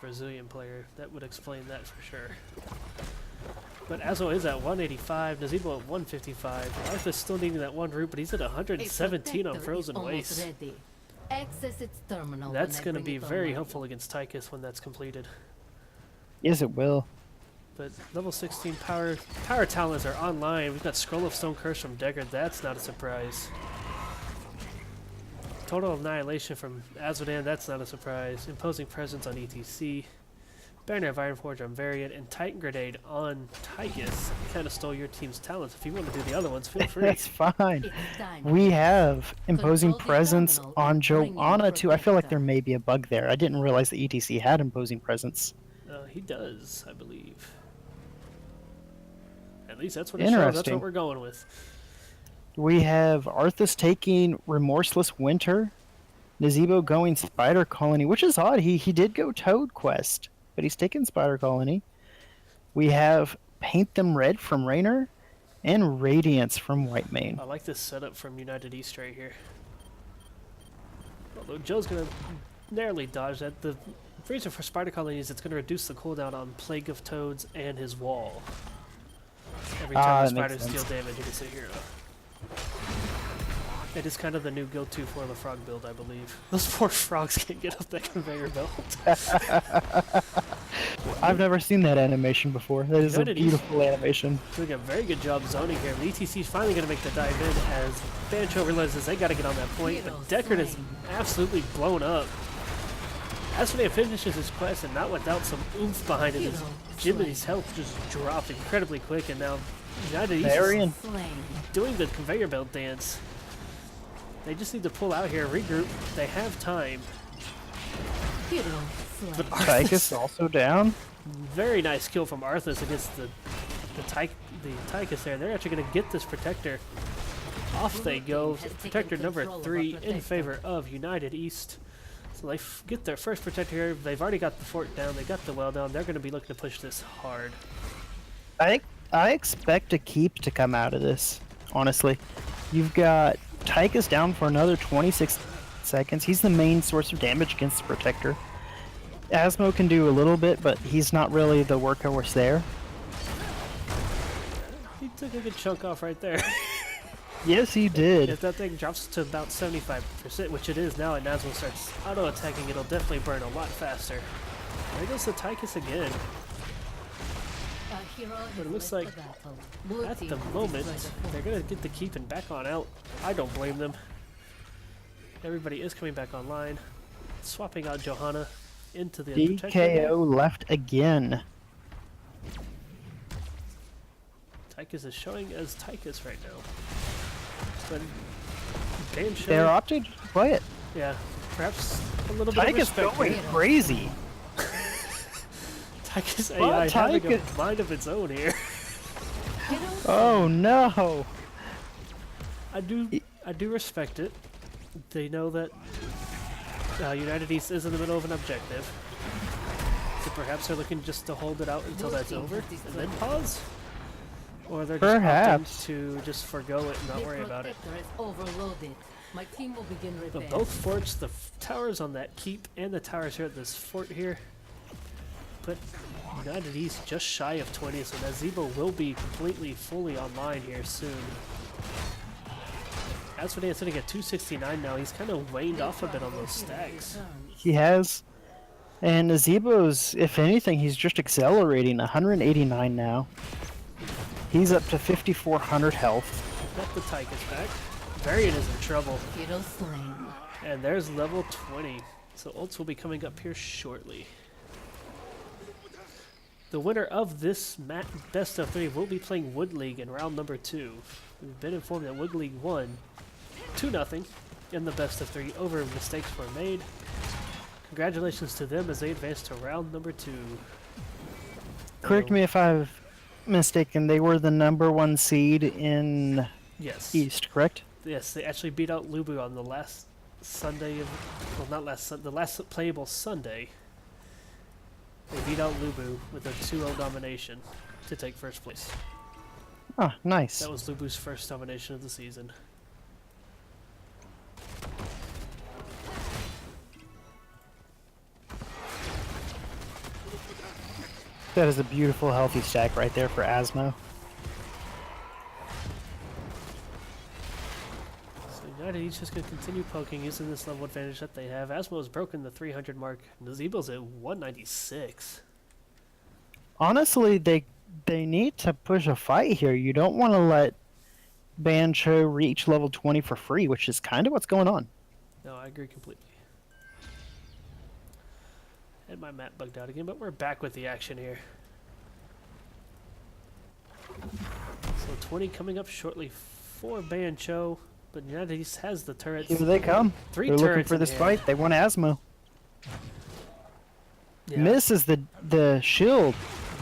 Brazilian player. That would explain that for sure. But Azo is at 185, Nazebo at 155. Arthur's still needing that one route, but he's at 117 on Frozen Waste. Access its terminal. That's going to be very helpful against Tychus when that's completed. Yes, it will. But level 16 power talents are online. We've got Scroll of Stone Curse from Deckard. That's not a surprise. Total Annihilation from Azmodan. That's not a surprise. Imposing Presence on ETC. Banner of Ironforge on Variant. And Titan Grenade on Tychus. Kind of stole your team's talents. If you want to do the other ones, feel free. That's fine. We have Imposing Presence on Joanna too. I feel like there may be a bug there. I didn't realize that ETC had Imposing Presence. He does, I believe. At least that's what it shows. That's what we're going with. We have Arthas taking Remorseless Winter. Nazebo going Spider Colony, which is odd. He did go Toad Quest, but he's taken Spider Colony. We have Paint Them Red from Raynor, and Radiance from Whitemane. I like this setup from United East right here. Although Joe's going to narrowly dodge that. The reason for Spider Colony is it's going to reduce the cooldown on Plague of Toads and his wall. Every time the spiders deal damage against a hero. It is kind of the new go-to for the frog build, I believe. Those poor frogs can't get up that conveyor belt. I've never seen that animation before. That is a United East beautiful animation. doing a very good job zoning here. The ETC's finally going to make the dive in as Bancho realizes they got to get on that point, but Deckard is absolutely blown up. Asmodee finishes his quest, and not without some oomph behind it. Jiminy's health just dropped incredibly quick, and now United East is doing the conveyor belt dance. They just need to pull out here, regroup. They have time. But Tychus also down. Very nice kill from Arthas against the Tychus there. They're actually going to get this protector. Off they go. Protector number 3 in favor of United East. So they get their first protector here. They've already got the fort down. They got the well down. They're going to be looking to push this hard. I expect a keep to come out of this, honestly. You've got Tychus down for another 26 seconds. He's the main source of damage against the protector. Asmo can do a little bit, but he's not really the workhorse there. He took a good chunk off right there. Yes, he did. If that thing drops to about 75%, which it is now, and Nazmo starts auto-attacking, it'll definitely burn a lot faster. There goes the Tychus again. But it looks like at the moment they're going to get the keeping back on out. I don't blame them. Everybody is coming back online. Swapping out Johanna into the DKO left again. Tychus is showing as Tychus right now. But Bancho, They're opting to play it. yeah, perhaps a little bit Tychus of respect going here. crazy. Tychus Well, AI having a Tychus- mind of its own here. Oh no! I do respect it. They know that United East is in the middle of an objective. So perhaps they're looking just to hold it out until that's over and then pause? Or they're just Perhaps. opting to just forgo it and not worry about it. My team will begin But repairs. both forts, the towers on that keep and the towers here at this fort here, put United East just shy of 20, so Nazebo will be completely, fully online here soon. As for Dan sitting at 269 now, he's kind of waned off a bit on those stacks. He has. And Nazebo's, if anything, he's just accelerating. 189 now. He's up to 5,400 health. Got the Tychus back. Varian is in trouble. Hero slain. And there's level 20. So ults will be coming up here shortly. The winner of this best of 3 will be playing Wood League in round number 2. We've been informed that Wood League won 2-0 in the best of 3 over mistakes were made. Congratulations to them as they advance to round number 2. Correct me if I've mistaken, they were the #1 seed in Yes. East, correct? Yes, they actually beat out Lubu on the last Sunday of, well, not last Sunday, the last playable Sunday. They beat out Lubu with a 2-0 domination to take first place. Oh, nice. That was Lubu's first domination of the season. That is a beautiful, healthy stack right there for Asmo. So United East just going to continue poking, using this level advantage that they have. Asmo has broken the 300 mark. Nazebo's at 196. Honestly, they need to push a fight here. You don't want to let Bancho reach level 20 for free, which is kind of what's going on. No, I agree completely. And my map bugged out again, but we're back with the action here. So 20 coming up shortly for Bancho, but United East has the turrets. Here they come. 3 They're looking turrets for in this hand. fight. They want Asmo. Yeah, Misses the shield.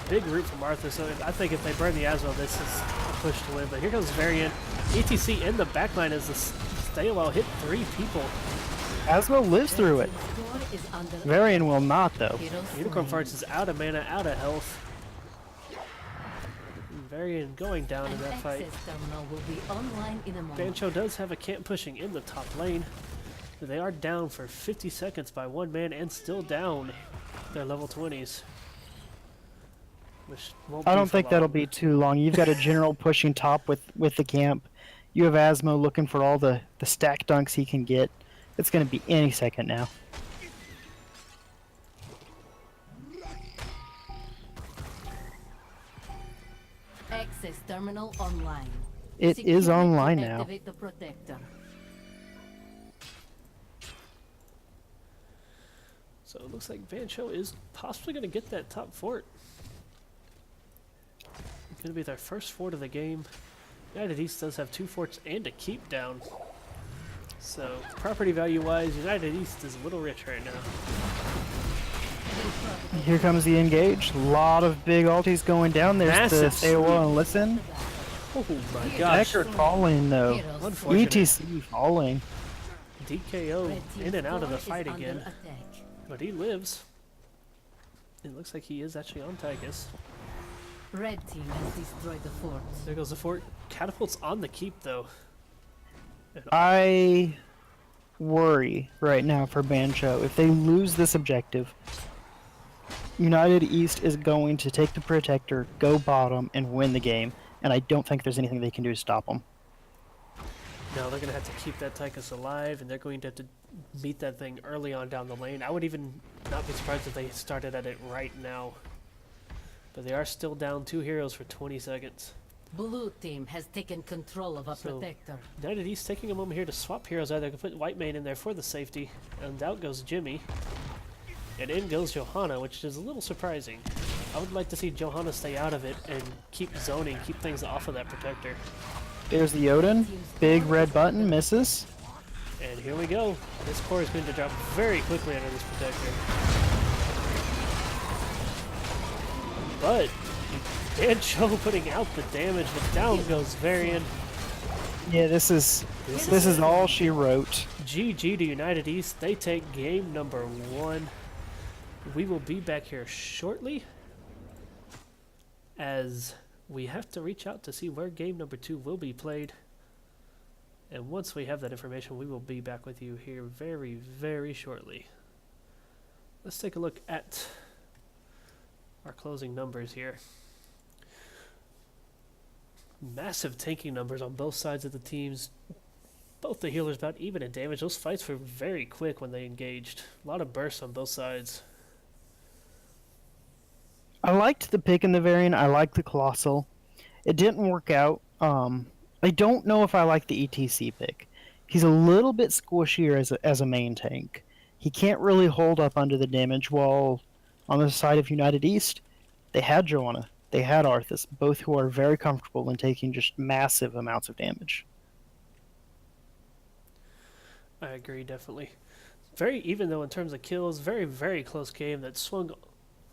big root from Arthur, so I think if they burn the Asmo, this is a push to win. But here comes Varian. ETC in the backline as the Staywell hit 3 people. Asmo lives through it. Varian will not, though. Unicorn Farts is out of mana, out of health. Varian going down in that fight. Bancho does have a camp pushing in the top lane. But they are down for 50 seconds by 1 man and still down their level 20s. Which won't I be don't for think long. that'll be too long. You've got a general pushing top with the camp. You have Asmo looking for all the stack dunks he can get. It's going to be any second now. Access terminal online. It is Secure online to now. activate the protector. So it looks like Vancho is possibly going to get that top fort. It's going to be their first fort of the game. United East does have 2 forts and a keep down. So property value wise, United East is a little rich right now. Here comes the engage. A lot of big ultis going down. There's Massive the stay a while and listen. Oh my gosh. Deckard falling though. Heroes Unfortunate. ETC falling. DKO Red team's in and out of the fort is fight under again. attack. But he lives. It looks like he is actually on Tychus. Red team has destroyed the fort. There goes the fort. Catapult's on the keep though. I worry right now for Bancho. If they lose this objective, United East is going to take the Protector, go bottom, and win the game. And I don't think there's anything they can do to stop them. No, they're going to have to keep that Tychus alive, and they're going to have to meet that thing early on down the lane. I would even not be surprised if they started at it right now. But they are still down 2 heroes for 20 seconds. Blue team has taken control of a So- protector. United East taking a moment here to swap heroes. Either put Whitemane in there for the safety, and out goes Jimmy. And in goes Johanna, which is a little surprising. I would like to see Johanna stay out of it and keep zoning, keep things off of that Protector. There's the Odin. Big red button. Misses. And here we go. This core is going to drop very quickly under this Protector. But Bancho putting out the damage, but down goes Varian. Yeah, this is all she wrote. GG to United East. They take game number 1. We will be back here shortly, as we have to reach out to see where game number 2 will be played. And once we have that information, we will be back with you here very, very shortly. Let's take a look at our closing numbers here. Massive tanking numbers on both sides of the teams. Both the healers about even in damage. Those fights were very quick when they engaged. A lot of bursts on both sides. I liked the pick in the variant. I liked the Colossal. It didn't work out. I don't know if I like the ETC pick. He's a little bit squishier as a main tank. He can't really hold up under the damage, while on the side of United East, they had Joanna, they had Arthas, both who are very comfortable in taking just massive amounts of damage. I agree, definitely. Very even though in terms of kills, very, very close game that swung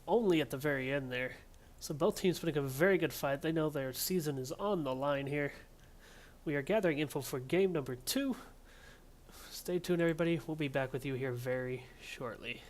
only at the very end there. So both teams putting a very good fight. They know their season is on the line here. We are gathering info for game number 2. Stay tuned, everybody. We'll be back with you here very shortly.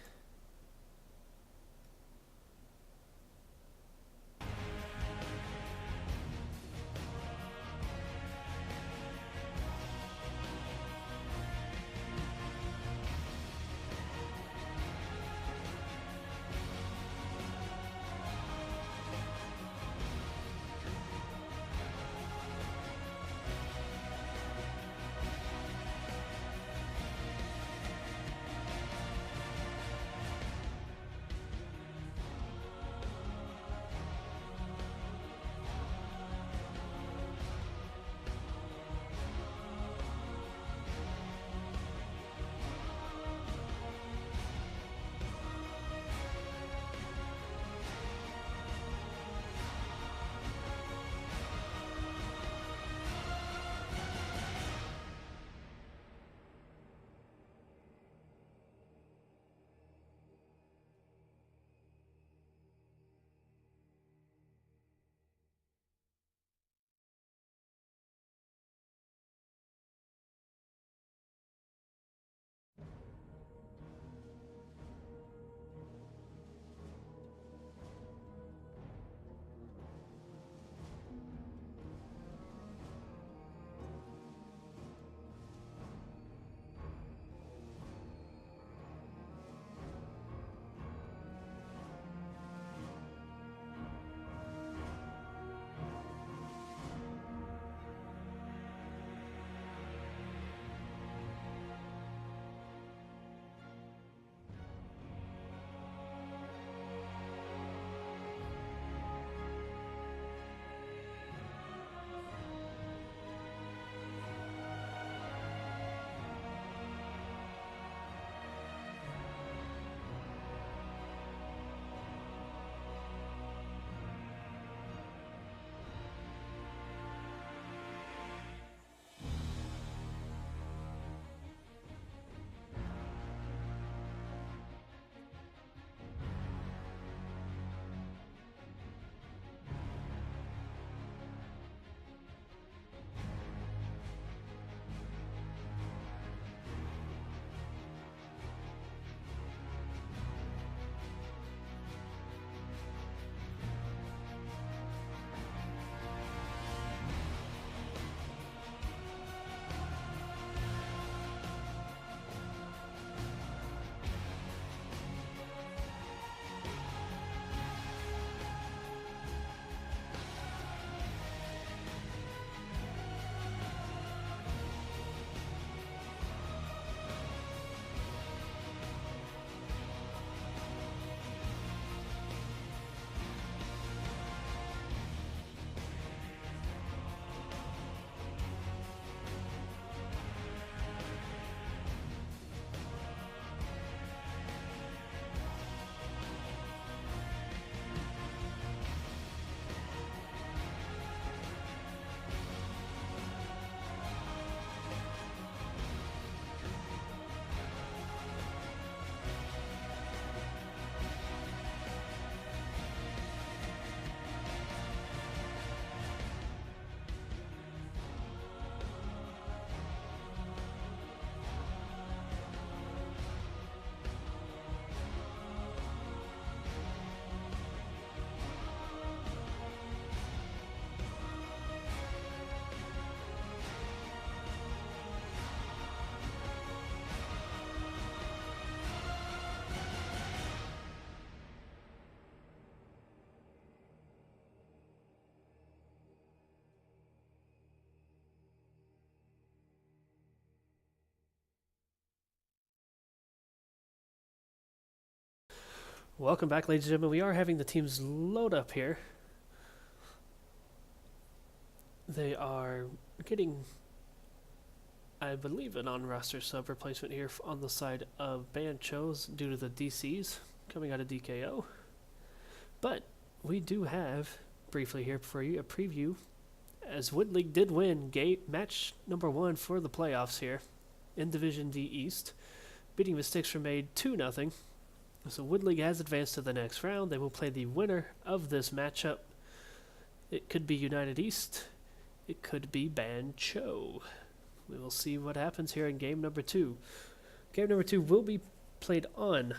Welcome back, ladies and gentlemen. We are having the teams load up here. They are getting, I believe, an on-roster sub replacement here on the side of Banchos due to the DCs coming out of DKO. But we do have, briefly here for you, a preview, as Wood League did win match number 1 for the playoffs here in Division D East, beating Mistakes Were Made 2-0. So Wood League has advanced to the next round. They will play the winner of this matchup. It could be United East. It could be Bancho. We will see what happens here in game number 2. Game number 2 will be played on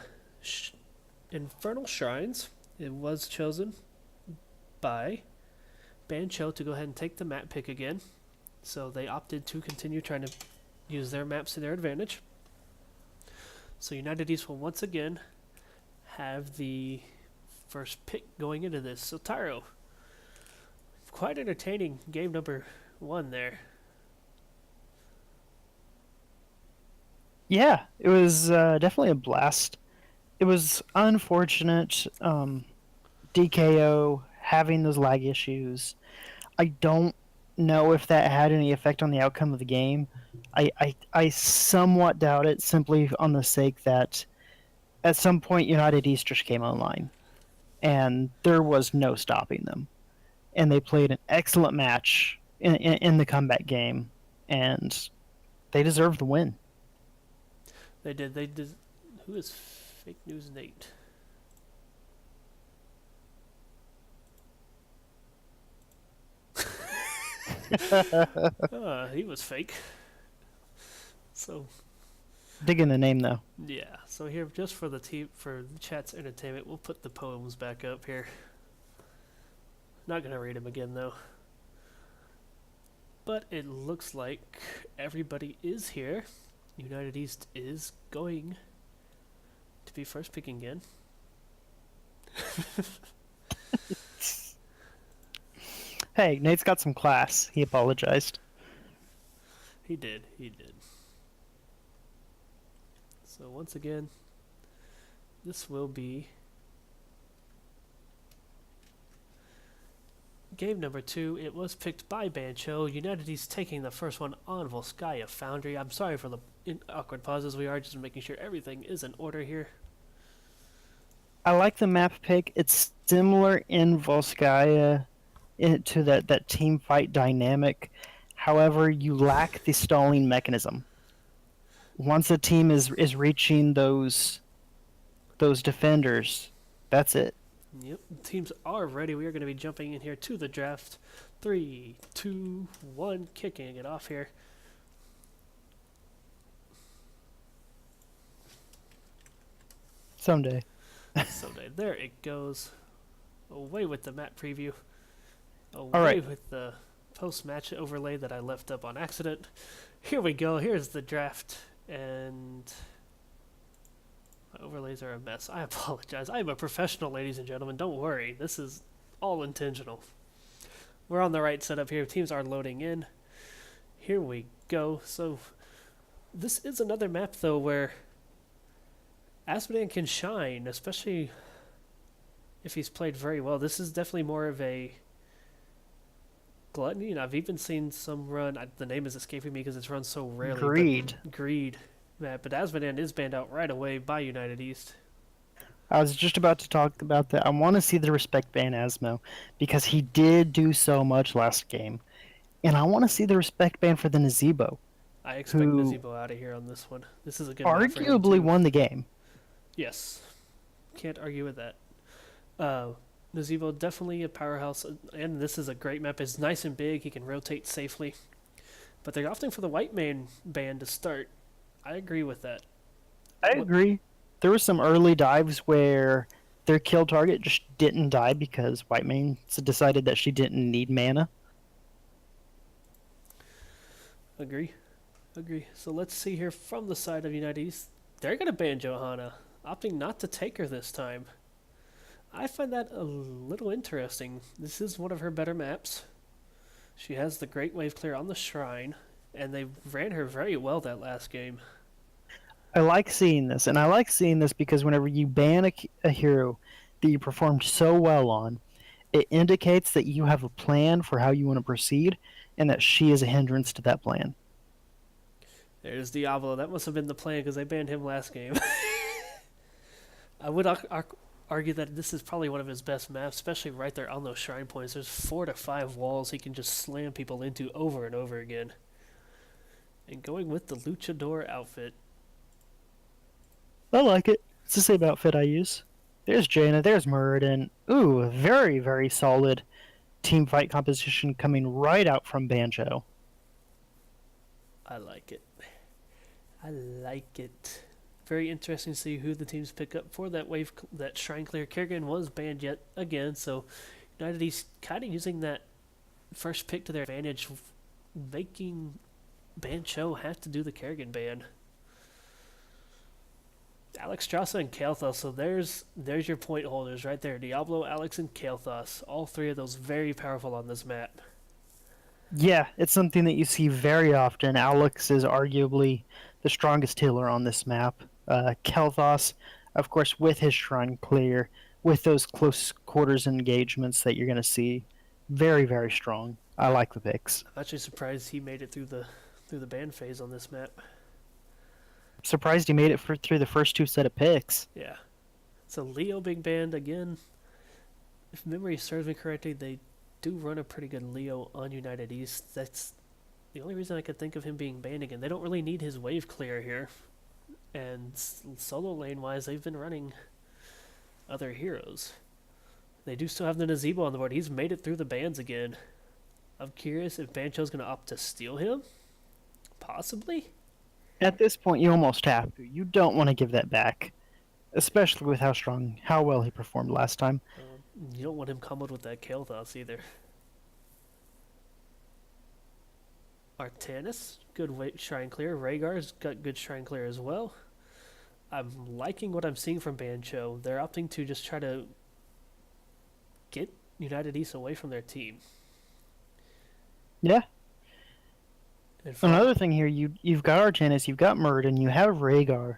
Infernal Shrines. It was chosen by Bancho to go ahead and take the map pick again. So they opted to continue trying to use their maps to their advantage. So United East will once again have the first pick going into this. So Tyro, quite entertaining game number 1 there. Yeah, it was definitely a blast. It was unfortunate, DKO having those lag issues. I don't know if that had any effect on the outcome of the game. I somewhat doubt it, simply on the sake that at some point United East just came online, and there was no stopping them. And they played an excellent match in the comeback game, and they deserved the win. They did. Who is Fake News Nate? He was fake. So Digging the name though. yeah. So here, just for the chat's entertainment, we'll put the poems back up here. Not gonna read them again though. But it looks like everybody is here. United East is going to be first picking again. Hey, Nate's got some class. He apologized. He did. So once again, this will be game number 2. It was picked by Bancho. United East taking the first one on Volskaya Foundry. I'm sorry for the awkward pauses. We are just making sure everything is in order here. I like the map pick. It's similar in Volskaya to that team fight dynamic. However, you lack the stalling mechanism. Once a team is reaching those defenders, that's it. Yep, teams are ready. We are going to be jumping in here to the draft. 3, 2, 1, kicking it off here. Someday. Someday. There it goes. Away with the map preview. Away All right. with the post-match overlay that I left up on accident. Here we go. Here's the draft. And my overlays are a mess. I apologize. I'm a professional, ladies and gentlemen. Don't worry. This is all intentional. We're on the right setup here. Teams are loading in. Here we go. So this is another map, though, where Asmodean can shine, especially if he's played very well. This is definitely more of a Gluttony, and I've even seen some run, the name is escaping me because it's run so rarely. Greed map, but Asmodean is banned out right away by United East. I was just about to talk about that. I want to see the respect ban Asmo, because he did do so much last game. And I want to see the respect ban for the Nazebo. I expect Nazebo out of here on this one. This is a good map for him arguably too. Won the game. Yes. Can't argue with that. Nazebo, definitely a powerhouse, and this is a great map. It's nice and big. He can rotate safely. But they're opting for the white main ban to start. I agree with that. I agree. There were some early dives where their kill target just didn't die because white main decided that she didn't need mana. Agree. So let's see here from the side of United East. They're going to ban Johanna, opting not to take her this time. I find that a little interesting. This is one of her better maps. She has the great wave clear on the shrine, and they ran her very well that last game. I like seeing this, and I like seeing this because whenever you ban a hero that you performed so well on, it indicates that you have a plan for how you want to proceed, and that she is a hindrance to that plan. There's Diablo. That must have been the plan because they banned him last game. I would argue that this is probably one of his best maps, especially right there on those shrine points. There's 4 to 5 walls he can just slam people into over and over again. And going with the Luchador outfit. I like it. It's the same outfit I use. There's Jaina, there's Muradin. Ooh, a very, very solid team fight composition coming right out from Banjo. I like it. I like it. Very interesting to see who the teams pick up for that wave. That Shrine Clear Kerrigan was banned yet again, so United East kind of using that first pick to their advantage, making Bancho have to do the Kerrigan ban. Alex Strassa and Kael'thas, so there's your point holders right there. Diablo, Alex, and Kael'thas. All 3 of those very powerful on this map. Yeah, it's something that you see very often. Alex is arguably the strongest healer on this map. Kael'thas, of course, with his Shrine Clear, with those close quarters engagements that you're going to see, very, very strong. I like the picks. I'm actually surprised he made it through the ban phase on this map. Surprised he made it through the first 2 set of picks. Yeah. So Leo being banned again. If memory serves me correctly, they do run a pretty good Leo on United East. That's the only reason I could think of him being banned again. They don't really need his wave clear here. And solo lane wise, they've been running other heroes. They do still have the Nazebo on the board. He's made it through the bans again. I'm curious if Bancho's going to opt to steal him. Possibly. At this point, you almost have to. You don't want to give that back, especially with how well he performed last time. You don't want him comboed with that Kael'thas either. Artanis, good Shrine Clear. Rhaegar's got good Shrine Clear as well. I'm liking what I'm seeing from Bancho. They're opting to just try to get United East away from their team. Yeah. Another thing here, you've got Artanis, you've got Muradin, you have Rhaegar.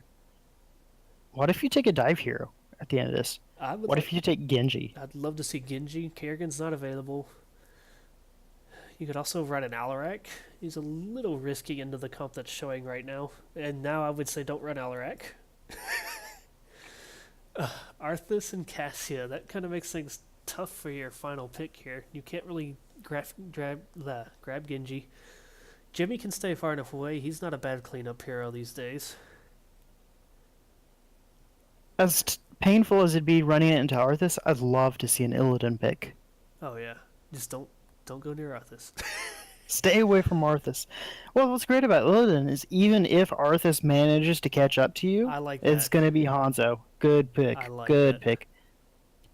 What if you take a dive hero at the end of this? What if you take Genji? I'd love to see Genji. Kerrigan's not available. You could also run an Alarak. He's a little risky into the comp that's showing right now. And now I would say don't run Alarak. Arthas and Cassia. That kind of makes things tough for your final pick here. You can't really grab Genji. Jimmy can stay far enough away. He's not a bad cleanup hero these days. As painful as it'd be running it into Arthas, I'd love to see an Illidan pick. Oh yeah, just don't go near Arthas. Stay away from Arthas. Well, what's great about Illidan is even if Arthas manages to catch up to you, I like that. It's going to be Hanzo. Good pick. I like Good that. pick.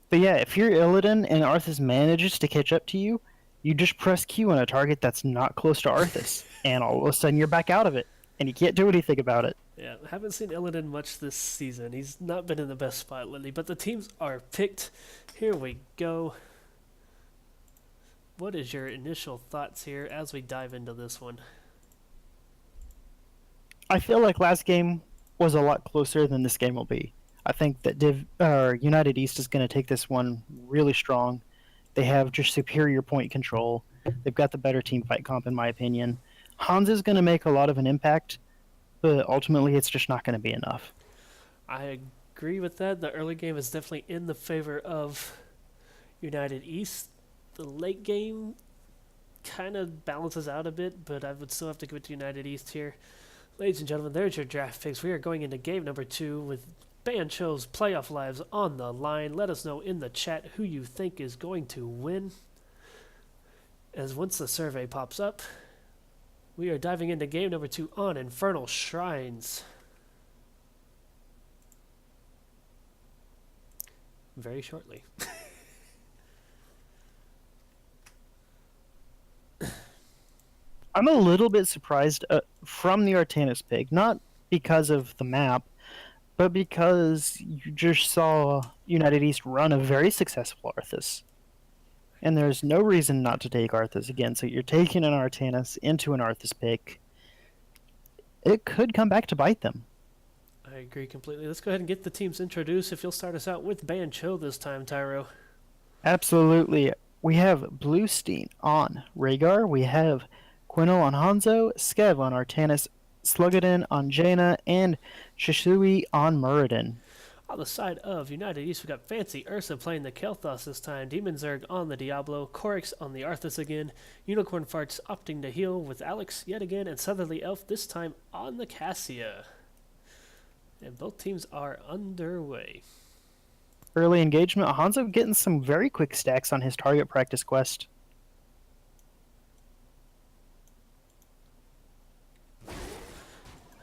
But yeah, if you're Illidan and Arthas manages to catch up to you, you just press Q on a target that's not close to Arthas, and all of a sudden you're back out of it, and you can't do anything about it. Yeah, haven't seen Illidan much this season. He's not been in the best spot lately, but the teams are picked. Here we go. What is your initial thoughts here as we dive into this one? I feel like last game was a lot closer than this game will be. I think that United East is going to take this one really strong. They have just superior point control. They've got the better team fight comp, in my opinion. Hans is going to make a lot of an impact, but ultimately it's just not going to be enough. I agree with that. The early game is definitely in the favor of United East. The late game kind of balances out a bit, but I would still have to give it to United East here. Ladies and gentlemen, there's your draft picks. We are going into game number 2 with Bancho's playoff lives on the line. Let us know in the chat who you think is going to win. As once the survey pops up, we are diving into game number 2 on Infernal Shrines. Very shortly. I'm a little bit surprised from the Artanis pick, not because of the map, but because you just saw United East run a very successful Arthas. And there's no reason not to take Arthas again, so you're taking an Artanis into an Arthas pick. It could come back to bite them. I agree completely. Let's go ahead and get the teams introduced. If you'll start us out with Bancho this time, Tyro. Absolutely. We have Bluestein on Rhaegar. We have Quino on Hanzo, Skev on Artanis, Sluggadin on Jaina, and Shishui on Muradin. On the side of United East, we got Fancy Ursa playing the Kel'Thas this time, Demon Zerg on the Diablo, Korix on the Arthas again, Unicorn Farts opting to heal with Alex yet again, and Southerly Elf this time on the Cassia. And both teams are underway. Early engagement, Hanzo getting some very quick stacks on his target practice quest.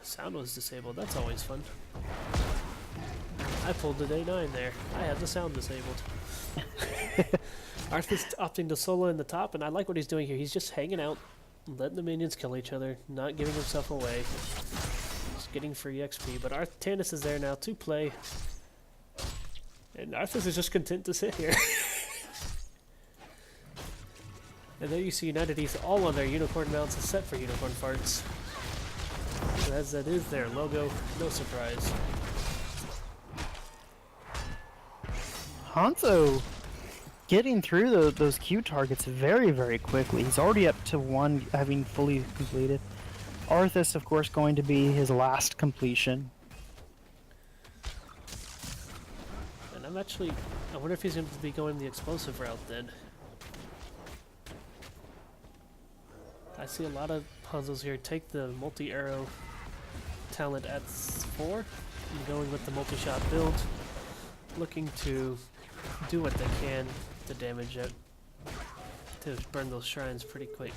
Sound was disabled, that's always fun. I pulled the day 9 there. I had the sound disabled. Arthur's opting to solo in the top, and I like what he's doing here. He's just hanging out, letting the minions kill each other, not giving himself away. Just getting free XP, but Artanis is there now to play. And Arthas is just content to sit here. And there you see United East all on their unicorn mounts, set for unicorn farts. As that is their logo, no surprise. Hanzo getting through those Q targets very, very quickly. He's already up to 1, having fully completed. Arthas, of course, going to be his last completion. And I wonder if he's going to be going the explosive route then. I see a lot of Hanzos here take the multi-arrow talent at 4 and going with the multi-shot build, looking to do what they can to damage it, to burn those shrines pretty quick.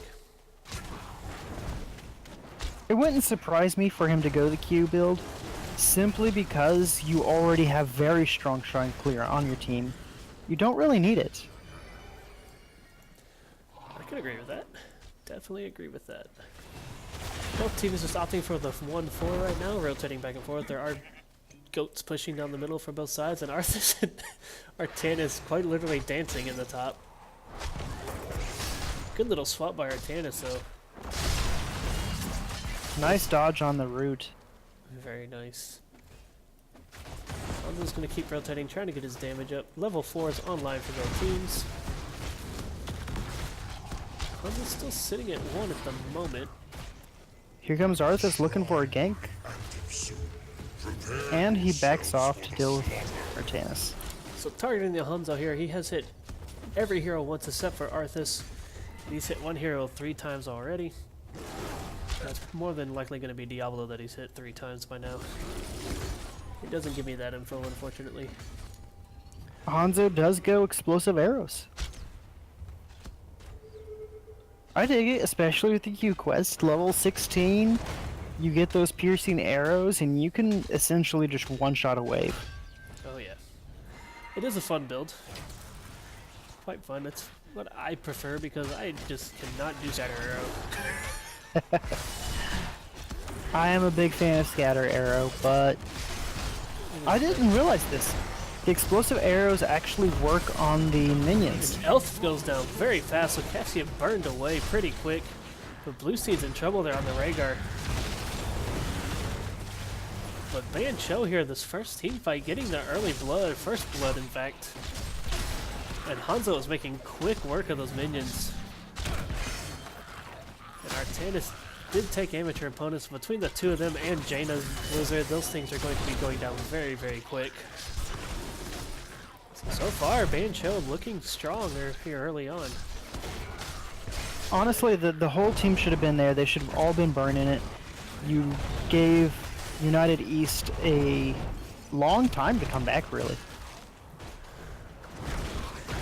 It wouldn't surprise me for him to go the Q build, simply because you already have very strong Shrine Clear on your team. You don't really need it. I can agree with that. Definitely agree with that. Both teams just opting for the 1-4 right now, rotating back and forth. There are goats pushing down the middle for both sides, and Arthas and Artanis quite literally dancing in the top. Good little swap by Artanis, though. Nice dodge on the root. Very nice. Hanzo's going to keep rotating, trying to get his damage up. Level 4 is online for both teams. Hanzo's still sitting at 1 at the moment. Here comes Arthas looking for a gank. And he backs off to deal with Artanis. So targeting the Hanzo here, he has hit every hero once except for Arthas. He's hit one hero 3 times already. That's more than likely going to be Diablo that he's hit 3 times by now. He doesn't give me that info, unfortunately. Hanzo does go explosive arrows. I dig it, especially with the Q quest. Level 16, you get those piercing arrows, and you can essentially just one-shot a wave. Oh yeah. It is a fun build. Quite fun. It's what I prefer because I just cannot do Shatter Arrow. I am a big fan of Scatter Arrow, but I didn't realize this. The explosive arrows actually work on the minions. And Elf goes down very fast, so Cassia burned away pretty quick. But Bluestein's in trouble there on the Rhaegar. But Bancho here, this first team fight, getting the early blood, first blood in fact. And Hanzo is making quick work of those minions. And Artanis did take amateur opponents. Between the two of them and Jaina's wizard, those things are going to be going down very, very quick. So far, Bancho looking stronger here early on. Honestly, the whole team should have been there. They should have all been burning it. You gave United East a long time to come back, really.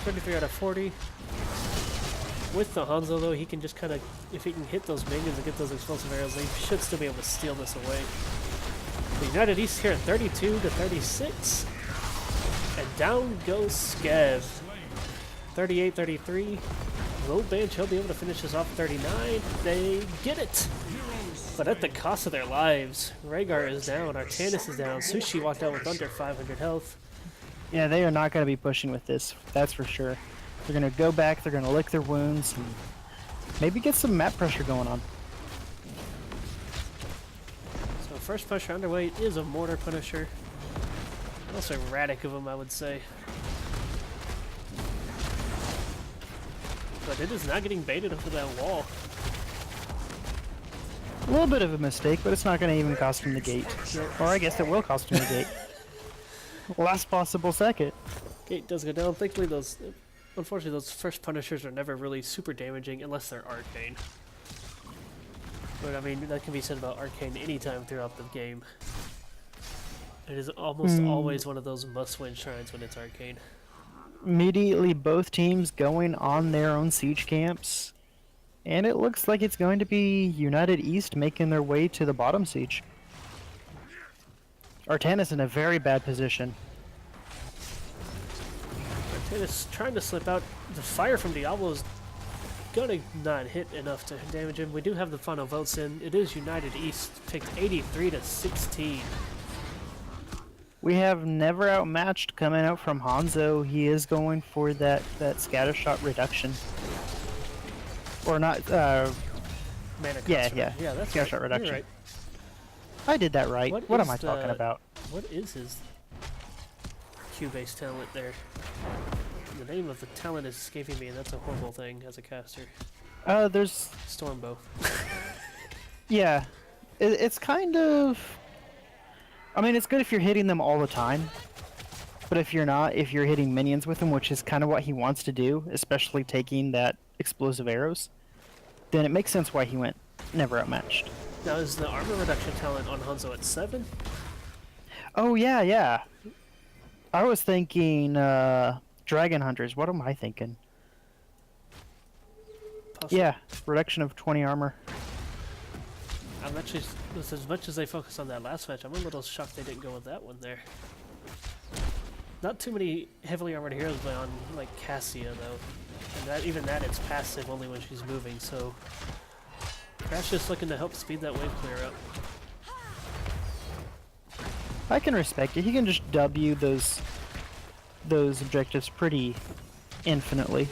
33 out of 40. With the Hanzo, though, he can just kind of, if he can hit those minions and get those explosive arrows, he should still be able to steal this away. The United East here at 32 to 36. And down goes Skev. 38-33. Will Bancho be able to finish this off 39? They get it! But at the cost of their lives. Rhaegar is down, Artanis is down, Sushi walked out with under 500 health. Yeah, they are not going to be pushing with this, that's for sure. They're going to go back, they're going to lick their wounds, and maybe get some map pressure going on. So first Punisher underway is a Mortar Punisher. Most erratic of them, I would say. But it is not getting baited over that wall. A little bit of a mistake, but it's not going to even cost him the gate. Or I guess it will cost him the gate. Last possible second. Gate does go down. Thankfully, unfortunately, those first Punishers are never really super damaging unless they're arcane. But I mean, that can be said about arcane anytime throughout the game. It is almost always one of those must-win shrines when it's arcane. Immediately, both teams going on their own siege camps. And it looks like it's going to be United East making their way to the bottom siege. Artanis in a very bad position. Artanis trying to slip out. The fire from Diablo's gonna not hit enough to damage him. We do have the final votes in. It is United East, picked 83 to 16. We have never outmatched coming out from Hanzo. He is going for that scatter shot reduction. Or not, Mana cost yeah, that's scatter right. shot reduction. You're right. I did that right. What am I is talking about? What is his Q-based talent there? The name of the talent is escaping me, and that's a horrible thing as a caster. There's... Stormbow. Yeah. It's kind of... I mean, it's good if you're hitting them all the time. But if you're not, if you're hitting minions with him, which is kind of what he wants to do, especially taking that explosive arrows, then it makes sense why he went never outmatched. Now, is the armor reduction talent on Hanzo at 7? Oh, yeah. I was thinking, Dragon Hunters. What am I thinking? Possibly. Yeah, reduction of 20 armor. I'm actually, with as much as they focus on that last match, I'm a little shocked they didn't go with that one there. Not too many heavily armored heroes on, like, Cassia, though. And even that, it's passive only when she's moving, so... Crash just looking to help speed that wave clear up. I can respect it. He can just W those objectives pretty infinitely.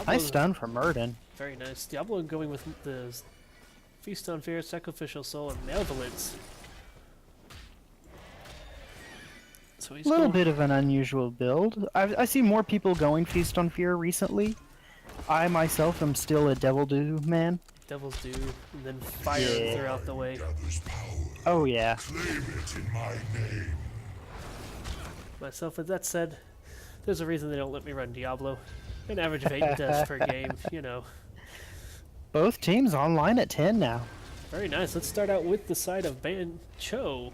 Nice stun from Murden. Very nice. Diablo going with the Feast on Fear, Sacrificial Soul, and Malevolence. So he's A little going... bit of an unusual build. I see more people going Feast on Fear recently. I myself am still a Devil Dew man. Devil's Due, and then fire throughout the way. Oh yeah. Claim it in my name. Myself, with that said, there's a reason they don't let me run Diablo. An average of 8 deaths per game, you know. Both teams online at 10 now. Very nice. Let's start out with the side of Ban Cho.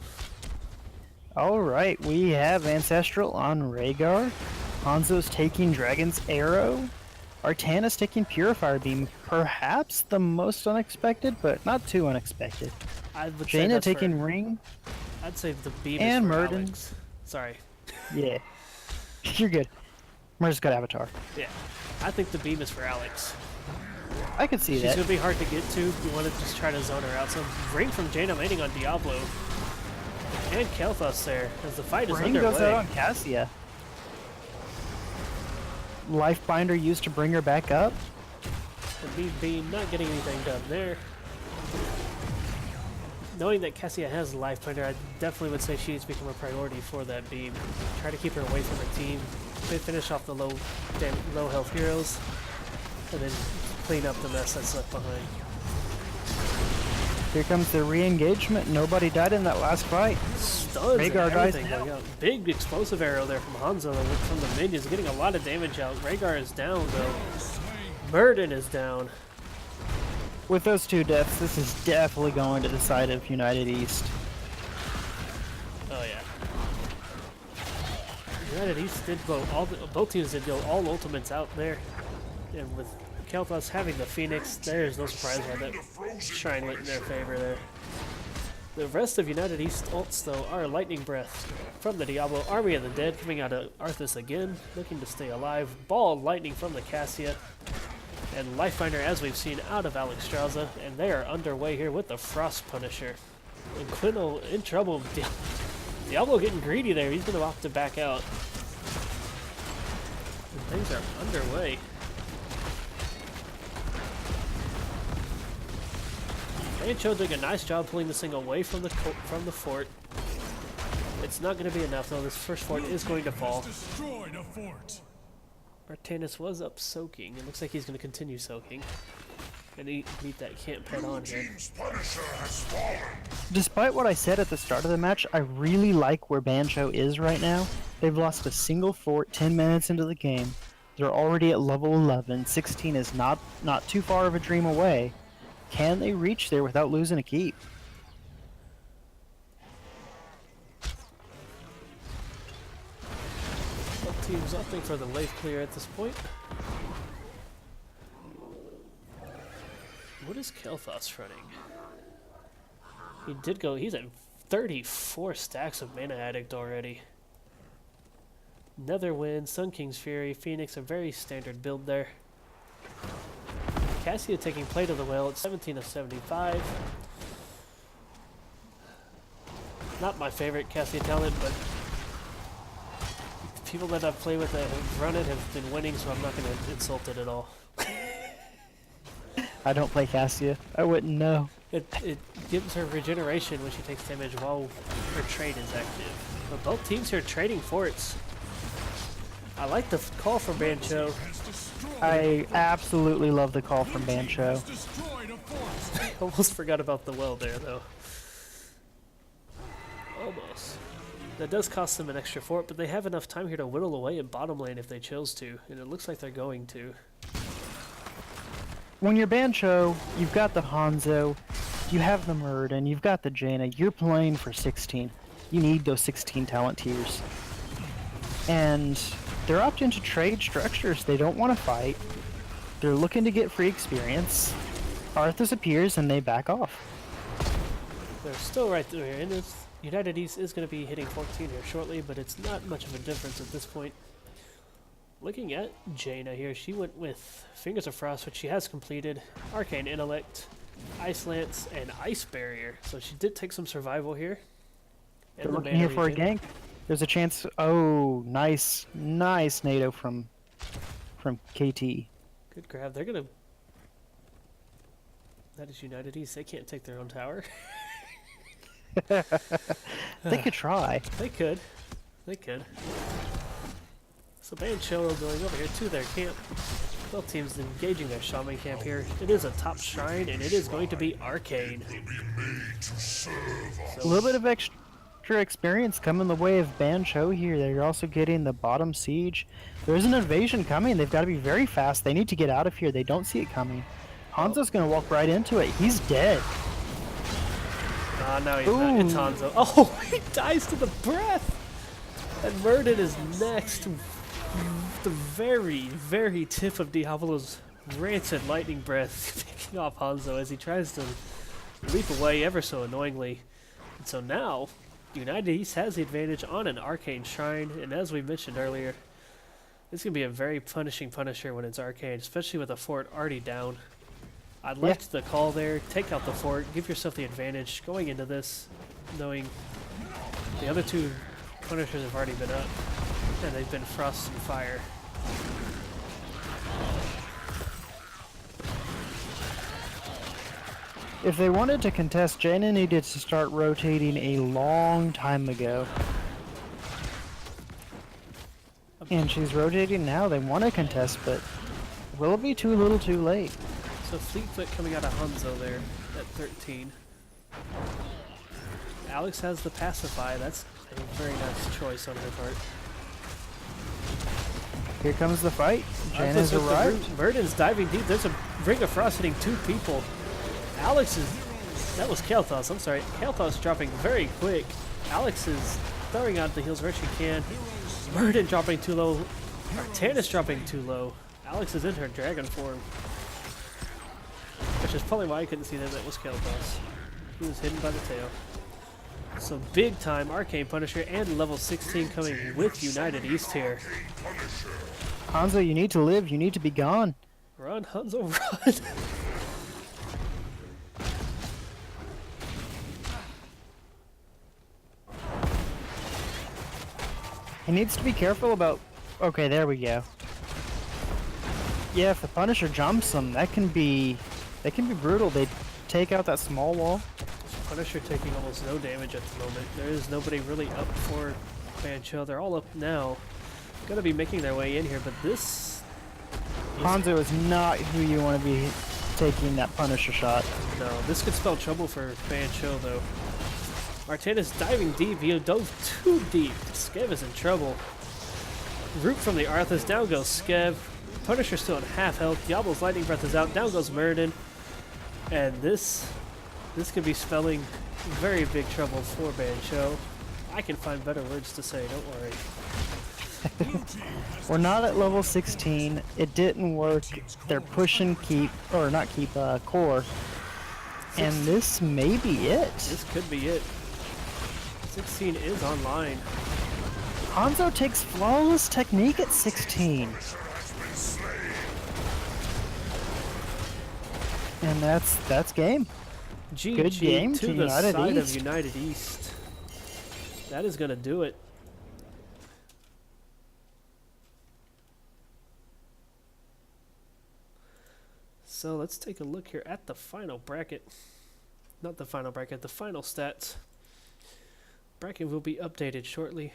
Alright, we have Ancestral on Rhaegar. Hanzo's taking Dragon's Arrow. Artanis taking Purifier Beam. Perhaps the most unexpected, but not too unexpected. I would say Jaina that's taking for, Ring. I'd say the beam and is for Murden. Alex. Sorry. Yeah. You're good. Murder's got Avatar. Yeah. I think the beam is for Alex. I could see She's that. going to be hard to get to. You want to just try to zone her out. So Ring from Jaina landing on Diablo. And Kel'Thas there, as the fight is Ring underway. goes out on Cassia. Lifebinder used to bring her back up. The beam not getting anything done there. Knowing that Cassia has Lifebinder, I definitely would say she needs to become a priority for that beam. Try to keep her away from the team. Finish off the low health heroes, and then clean up the mess that's left behind. Here comes the re-engagement. Nobody died in that last fight. Stuns and Rhaegar dies everything now. going out. Big explosive arrow there from Hanzo from the minions, getting a lot of damage out. Rhaegar is down though. Murden is down. With those two deaths, this is definitely going to the side of United East. Oh yeah. United East did go both teams did go all ultimates out there, and with Kel'Thas having the Phoenix, there's no surprise why that shrine went in their favor there. The rest of United East ults, though, are Lightning Breath from the Diablo, Army of the Dead coming out of Arthas again, looking to stay alive, Ball of Lightning from the Cassia, and Lifefinder, as we've seen, out of Alexstrasza, and they are underway here with the Frost Punisher. And Quinno in trouble. Diablo getting greedy there, he's going to opt to back out. And things are underway. Bancho doing a nice job pulling this thing away from the fort. It's not going to be enough, though. This first fort is going to fall. Destroyed a fort. Martinez was up soaking. It looks like he's going to continue soaking. And he beat that camp head on here. Team's Punisher has fallen. Despite what I said at the start of the match, I really like where Bancho is right now. They've lost a single fort 10 minutes into the game. They're already at level 11. 16 is not too far of a dream away. Can they reach there without losing a keep? Both teams opting for the wave clear at this point. What is Kel'Thas running? He did go, he's at 34 stacks of Mana Addict already. Netherwind, Sun King's Fury, Phoenix, a very standard build there. Cassia taking Plate of the Whale at 17 of 75. Not my favorite Cassia talent, but people that I've played with that have run it have been winning, so I'm not going to insult it at all. I don't play Cassia. I wouldn't know. It gives her regeneration when she takes damage while her trade is active. But both teams here trading forts. I like the call from Bancho. I absolutely love the call from Bancho. I almost forgot about the well there, though. Almost. That does cost them an extra fort, but they have enough time here to whittle away in bottom lane if they chose to, and it looks like they're going to. When you're Bancho, you've got the Hanzo, you have the Murden, you've got the Jaina, you're playing for 16. You need those 16 talent tiers. And they're opting to trade structures. They don't want to fight. They're looking to get free experience. Arthas appears and they back off. They're still right there, and this United East is going to be hitting 14 here shortly, but it's not much of a difference at this point. Looking at Jaina here, she went with Fingers of Frost, which she has completed, Arcane Intellect, Ice Lance, and Ice Barrier. So she did take some survival here. They're looking here for a gank. There's a chance. Oh, nice NATO from KT. Good grab. They're gonna. That is United East. They can't take their own tower. They could try. They could. They could. So Bancho going over here to their camp. Both teams engaging their shaman camp here. It is a top shrine, and it is going to be Arcane. A little bit of extra experience coming the way of Bancho here. They're also getting the bottom siege. There's an invasion coming. They've got to be very fast. They need to get out of here. They don't see it coming. Hanzo's going to walk right into it. He's dead. No, he's not. It's Hanzo. Oh, he dies to the breath! And Murden is next. The very, very tip of Diablo's rancid lightning breath picking off Hanzo as he tries to leap away ever so annoyingly. And so now, United East has the advantage on an Arcane Shrine, and as we mentioned earlier, this can be a very punishing Punisher when it's Arcane, especially with a fort already down. I liked the call there. Take out the fort, give yourself the advantage going into this, knowing the other two Punishers have already been up, and they've been Frost and Fire. If they wanted to contest, Jaina needed to start rotating a long time ago. And she's rotating now. They want to contest, but will it be too little too late? So Fleetfoot coming out of Hanzo there at 13. Alex has the Pacify. That's a very nice choice on her part. Here comes the fight. Jaina's arrived. Murden's diving deep. There's a Ring of Frost hitting two people. Alex is... That was Kel'Thas. I'm sorry. Kel'Thas dropping very quick. Alex is throwing out the heals where she can. Murden dropping too low. Artanis dropping too low. Alex is in her dragon form. Which is probably why I couldn't see that was Kel'Thas. He was hidden by the tail. So big time Arcane Punisher and level 16 coming with United East here. Hanzo, you need to live. You need to be gone. Run, Hanzo, run! He needs to be careful about... Okay, there we go. Yeah, if the Punisher jumps him, that can be brutal. They take out that small wall. Punisher taking almost no damage at the moment. There is nobody really up for Bancho. They're all up now. Gonna be making their way in here, but this... Hanzo is not who you want to be taking that Punisher shot. No, this could spell trouble for Bancho, though. Martinez diving deep. He dove too deep. Skev is in trouble. Root from the Arthas. Down goes Skev. Punisher still at half health. Diablo's Lightning Breath is out. Down goes Muradin. And this could be spelling very big trouble for Bancho. I can find better words to say, don't worry. We're not at level 16. It didn't work. They're pushing core. And this may be it. This could be it. 16 is online. Hanzo takes flawless technique at 16. And that's game. GG Good game to to the United side East. of United East. That is going to do it. So let's take a look here at the final bracket. Not the final bracket, the final stats. Bracket will be updated shortly.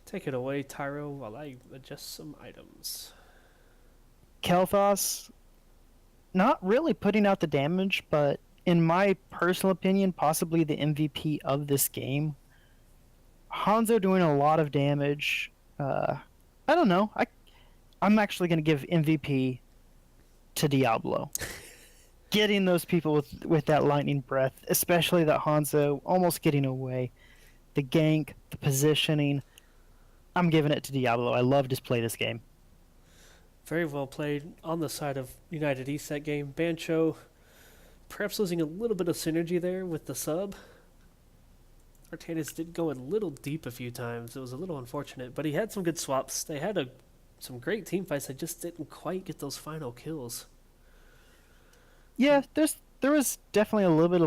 Take it away, Tyro, while I adjust some items. Kel'Thas, not really putting out the damage, but in my personal opinion, possibly the MVP of this game. Hanzo doing a lot of damage. I don't know. I'm actually going to give MVP to Diablo. Getting those people with that lightning breath, especially that Hanzo almost getting away. The gank, the positioning. I'm giving it to Diablo. I loved his play this game. Very well played on the side of United East that game. Bancho perhaps losing a little bit of synergy there with the sub. Artanis did go a little deep a few times. It was a little unfortunate, but he had some good swaps. They had some great team fights that just didn't quite get those final kills. Yeah, there was definitely a little bit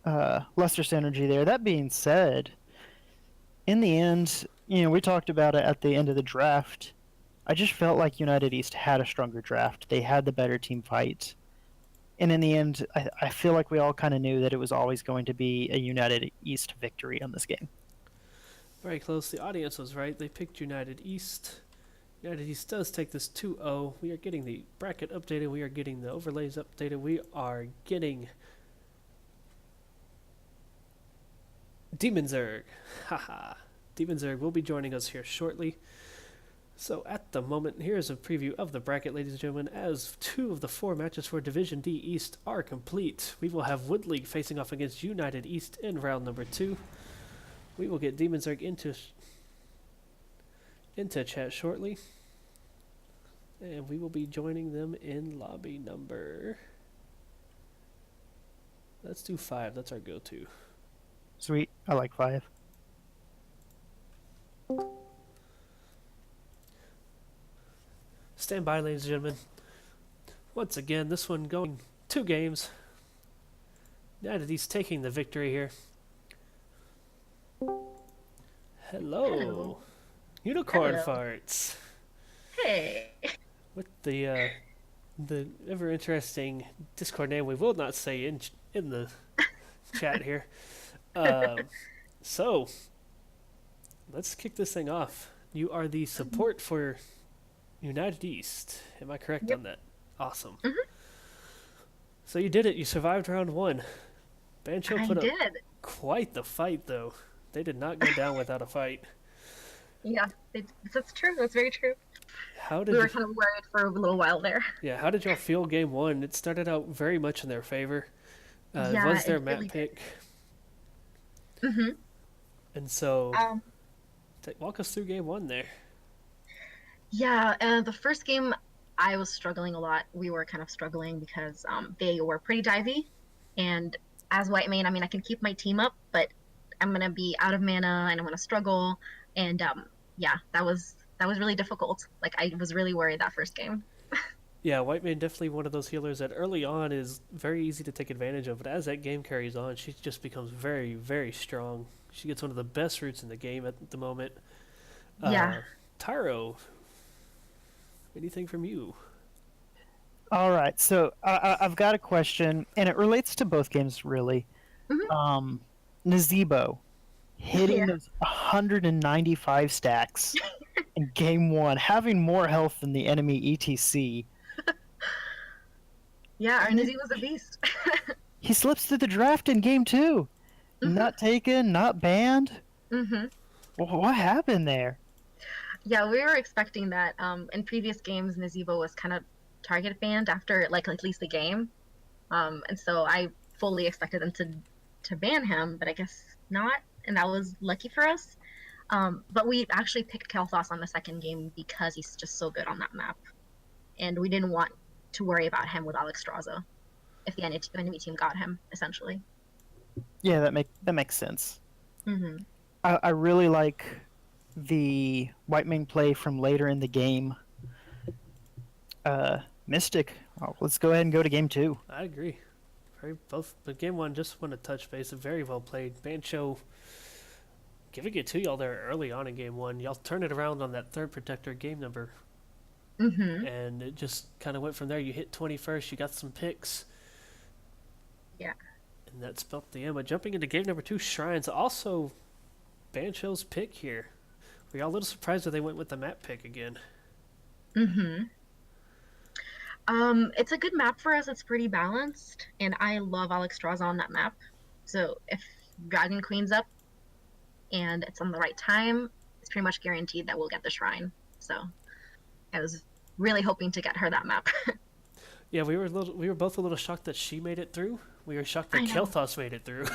of lesser synergy there. That being said, in the end, we talked about it at the end of the draft. I just felt like United East had a stronger draft. They had the better team fight. And in the end, I feel like we all kind of knew that it was always going to be a United East victory on this game. Very close. The audience was right. They picked United East. United East does take this 2-0. We are getting the bracket updated. We are getting the overlays updated. We are getting Demon Zerg. Haha. Demon Zerg will be joining us here shortly. So at the moment, here's a preview of the bracket, ladies and gentlemen, as 2 of the 4 matches for Division D East are complete. We will have Wood League facing off against United East in round number 2. We will get Demon Zerg into chat shortly. And we will be joining them in lobby number... Let's do 5. That's our go-to. Sweet. I like 5. Stand by, ladies and gentlemen. Once again, this one going 2 games. United East taking the victory here. Hello. Unicorn Hello. Farts. Hey. With the ever interesting Discord name we will not say in the chat here. So let's kick this thing off. You are the support for United East. Am I correct on that? Awesome. So you did it. You survived round 1. Bancho put up quite the fight, though. They did not go down without a fight. Yeah, that's true. That's very true. How did We were kind of worried for a little while there. Yeah, how did y'all feel game 1? It started out very much in their favor. Yeah, was their it map really pick. Mm-hmm. And so, walk us through game 1 there. Yeah, the first game, I was struggling a lot. We were kind of struggling because they were pretty divey. And as White Main, I mean, I can keep my team up, but I'm going to be out of mana and I'm going to struggle. And yeah, that was really difficult. Like, I was really worried that first game. Yeah, White Man definitely one of those healers that early on is very easy to take advantage of, but as that game carries on, she just becomes very, very strong. She gets one of the best roots in the game at the moment. Yeah. Tyro, anything from you? All right, so I've got a question, and it relates to both games, really. Mhm. Nazebo hitting Yeah. those 195 stacks in game one, having more health than the enemy ETC. Yeah, And then Arnizzi was a beast. he slips through the draft in game two. Not taken, not banned. Mm-hmm. What happened there? Yeah, we were expecting that. In previous games, Nazebo was kind of target banned after like at least a game, and so I fully expected them to ban him, but I guess not, and that was lucky for us. But we actually picked Kel'Thas on the second game because he's just so good on that map, and we didn't want to worry about him with Alex Straza if the enemy team got him, essentially. Yeah, that makes sense. Mm-hmm. I really like the white main play from later in the game. Mystic. Oh, let's go ahead and go to game two. I agree. But game one, just want to touch base. Very well played. Bancho giving it to y'all there early on in game one. Y'all turned it around on that third protector game number. Mm-hmm. And it just kind of went from there. You hit 21st, you got some picks. Yeah. And that spelt the end. But jumping into game number two, Shrines. Also, Bancho's pick here. Were y'all a little surprised that they went with the map pick again? Mm-hmm. It's a good map for us. It's pretty balanced, and I love Alex Straza on that map. So if Dragon Queen's up and it's on the right time, it's pretty much guaranteed that we'll get the shrine. So I was really hoping to get her that map. Yeah, we were both a little shocked that she made it through. We were shocked that I know. Kel'Thas made it through.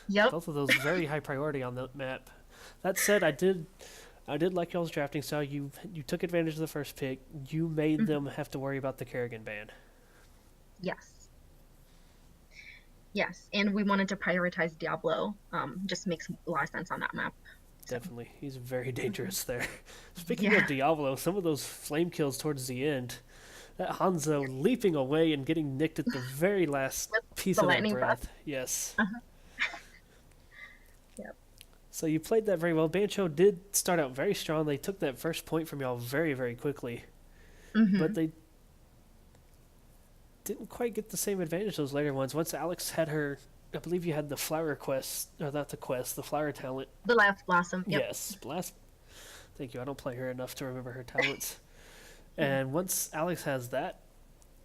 Yep. Both of those very high priority on the map. That said, I did like y'all's drafting style. You took advantage of the first pick. You made them have to worry about the Kerrigan ban. Yes. Yes, and we wanted to prioritize Diablo. Just makes a lot of sense on that map. Definitely, he's very dangerous there. Speaking Yeah. of Diablo, some of those flame kills towards the end. That Hanzo leaping away and getting nicked at the very last With piece the of that lightning breath. Yes. Yep. So you played that very well. Bancho did start out very strong. They took that first point from y'all very, very quickly. Mm-hmm. But they didn't quite get the same advantage those later ones. Once Alex had her, I believe you had the flower quest, or not the quest, the flower talent. The Last Blossom. Yep. Yes, blast. Thank you. I don't play her enough to remember her talents. And once Alex has that,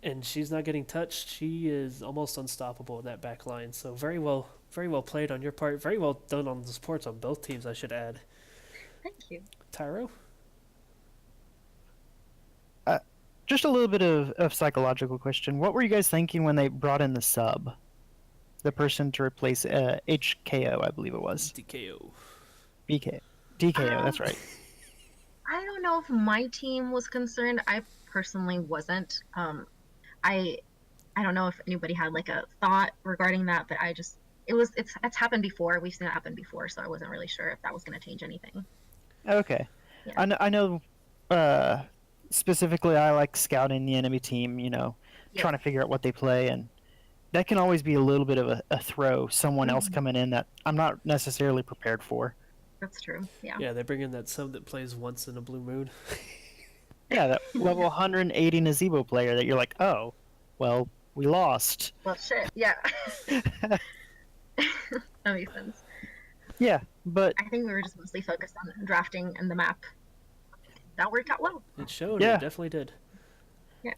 and she's not getting touched, she is almost unstoppable in that back line. So very well played on your part. Very well done on the supports on both teams, I should add. Thank you. Tyro? Just a little bit of psychological question. What were you guys thinking when they brought in the sub? The person to replace HKO, I believe it was. DKO. DKO, that's right. I don't know if my team was concerned. I personally wasn't. I don't know if anybody had like a thought regarding that, but it's happened before. We've seen it happen before, so I wasn't really sure if that was going to change anything. Okay. Yeah. I know specifically I like scouting the enemy team, Yeah. trying to figure out what they play, and that can always be a little bit of a throw, someone else coming in that I'm not necessarily prepared for. That's true. Yeah. Yeah, they bring in that sub that plays once in a blue moon. Yeah, that level 180 Nazebo player that you're like, oh, well, we lost. Well, shit. Yeah. That makes sense. Yeah, but I think we were just mostly focused on drafting and the map. That worked out well. It showed. Yeah. It definitely did. Yeah.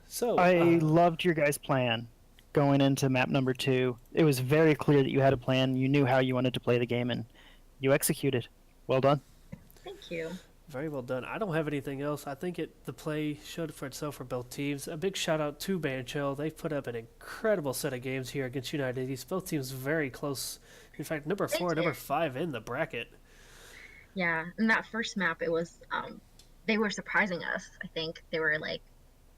So I loved your guys' plan going into map number 2. It was very clear that you had a plan. You knew how you wanted to play the game, and you executed. Well done. Thank you. very well done. I don't have anything else. I think the play showed for itself for both teams. A big shout out to Bancho. They've put up an incredible set of games here against United East. Both teams very close. In fact, number 4 and number 5 in the bracket. Yeah, in that first map, it was they were surprising us. I think they were like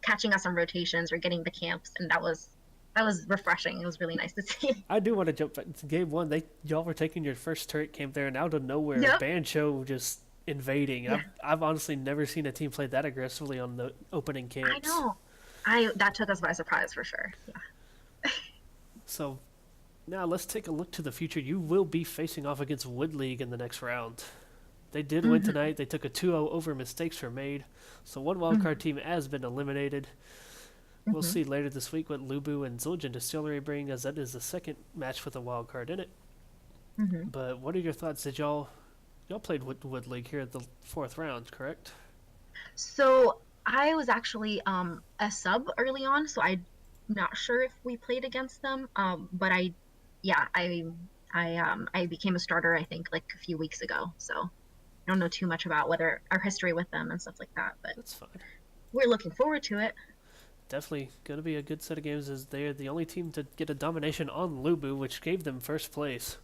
catching us on rotations or getting the camps, and that was refreshing. It was really nice to see. I do want to jump back to game 1. Y'all were taking your first turret camp there, and out of nowhere, Yep. Bancho just invading. Yeah. I've honestly never seen a team play that aggressively on the opening camps. I know. That took us by surprise for sure. Yeah. So now let's take a look to the future. You will be facing off against Wood League in the next round. They did win tonight. They took a 2-0 over mistakes were made. So one wildcard team has been eliminated. We'll see later this week what Lubu and Zul'jin Distillery bring, as that is the second match with a wild card in it. But what are your thoughts? Did y'all played Wood League here at the 4th round, correct? So I was actually a sub early on, so I'm not sure if we played against them. But I became a starter, I think, like a few weeks ago. So I don't know too much about whether our history with them and stuff like that, but That's fine. we're looking forward to it. Definitely going to be a good set of games, as they're the only team to get a domination on Lubu, which gave them first place.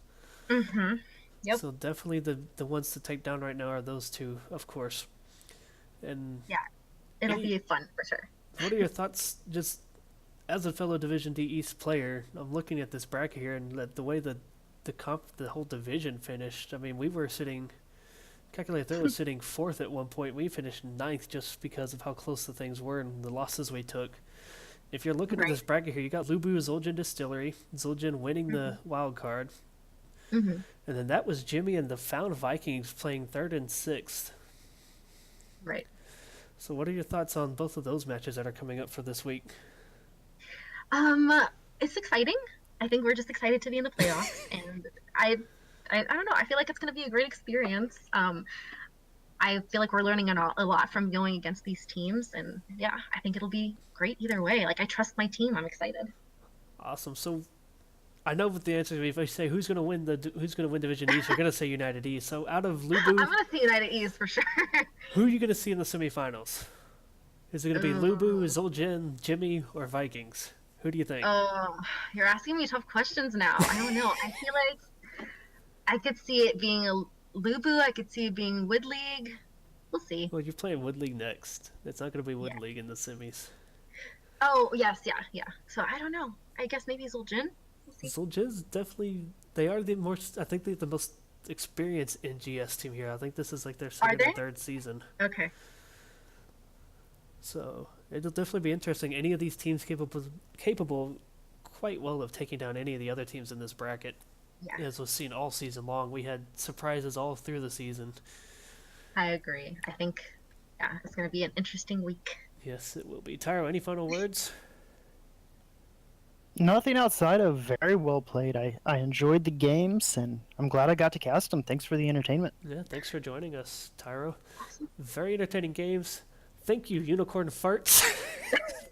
Yep. So definitely the ones to take down right now are those two, of course. And Yeah, it'll be fun for sure. what are your thoughts, just as a fellow Division D East player? I'm looking at this bracket here, and the way the whole division finished. I mean, we were sitting. Calculated Third was sitting 4th at one point. We finished 9th just because of how close the things were and the losses we took. If you're looking at this bracket here, you got Lubu, Zul'jin Distillery, Zul'jin winning the wild card. And then that was Jimmy and the Found Vikings playing 3rd and 6th. Right. So what are your thoughts on both of those matches that are coming up for this week? It's exciting. I think we're just excited to be in the playoffs, and I don't know. I feel like it's going to be a great experience. I feel like we're learning a lot from going against these teams, and yeah, I think it'll be great either way. Like, I trust my team. I'm excited. Awesome. So I know what the answer is. If I say who's going to win Division East, you're going to say United East. So out of Lubu, I'm going to say United East for sure. who are you going to see in the semifinals? Is it going to be Lubu, Zul'jin, Jimmy, or Vikings? Who do you think? Oh, you're asking me tough questions now. I don't know. I feel like I could see it being a Lubu. I could see it being Wood League. We'll see. Well, you're playing Wood League next. It's not going to be Wood League in the semis. Oh, yes, yeah. So I don't know. I guess maybe Zul'jin. Zul'jin's definitely, they are I think they're the most experienced NGS team here. I think this is like their second or third season. Okay. So it'll definitely be interesting. Any of these teams capable quite well of taking down any of the other teams in this bracket. Yeah. As was seen all season long, we had surprises all through the season. I agree. I think, it's going to be an interesting week. Yes, it will be. Tyro, any final words? Nothing outside of very well played. I enjoyed the games, and I'm glad I got to cast them. Thanks for the entertainment. Yeah, thanks for joining us, Tyro. Very entertaining games. Thank you, Unicorn Farts.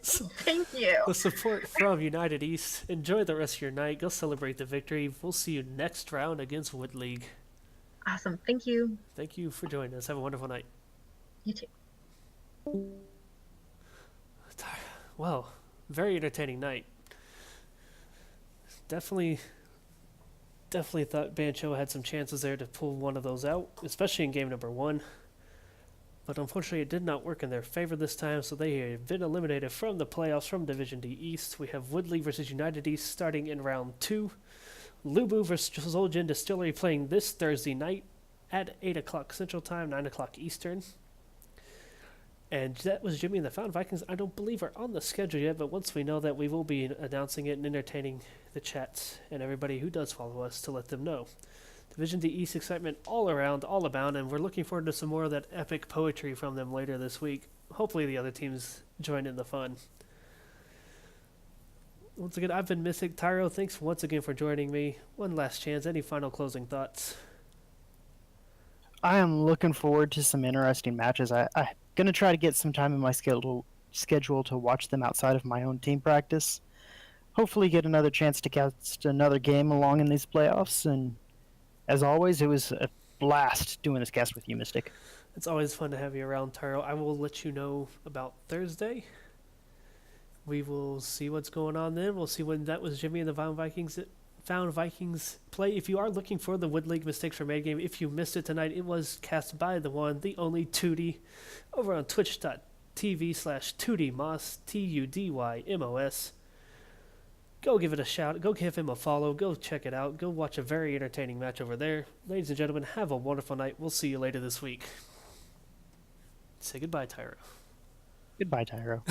Thank you. The support from United East. Enjoy the rest of your night. Go celebrate the victory. We'll see you next round against Wood League. Awesome. Thank you. Thank you for joining us. Have a wonderful night. You too. Well, very entertaining night. Definitely thought Bancho had some chances there to pull one of those out, especially in game number 1. But unfortunately, it did not work in their favor this time, so they have been eliminated from the playoffs from Division D East. We have Wood League versus United East starting in round 2. Lubu versus Zul'jin Distillery playing this Thursday night at 8 o'clock Central Time, 9 o'clock Eastern. And that was Jimmy and the Found Vikings. I don't believe are on the schedule yet, but once we know that, we will be announcing it and entertaining the chats and everybody who does follow us to let them know. Division D East excitement all around, all abound, and we're looking forward to some more of that epic poetry from them later this week. Hopefully the other teams join in the fun. Once again, I've been Mystic. Tyro, thanks once again for joining me. One last chance. Any final closing thoughts? I am looking forward to some interesting matches. I'm going to try to get some time in my schedule to watch them outside of my own team practice. Hopefully get another chance to cast another game along in these playoffs. And as always, it was a blast doing this cast with you, Mystic. It's always fun to have you around, Tyro. I will let you know about Thursday. We will see what's going on then. We'll see when that was Jimmy and the Found Vikings play. If you are looking for the Wood League Mistakes Were Made game, if you missed it tonight, it was cast by the one, the only Tootie over on twitch.tv/TootieMoss, TUDYMOS. Go give it a shout. Go give him a follow. Go check it out. Go watch a very entertaining match over there. Ladies and gentlemen, have a wonderful night. We'll see you later this week. Say goodbye, Tyro. Goodbye, Tyro.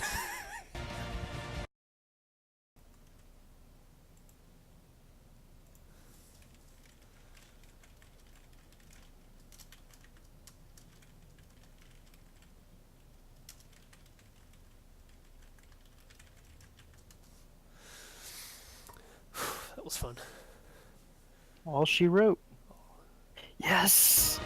was fun. All she wrote. Yes!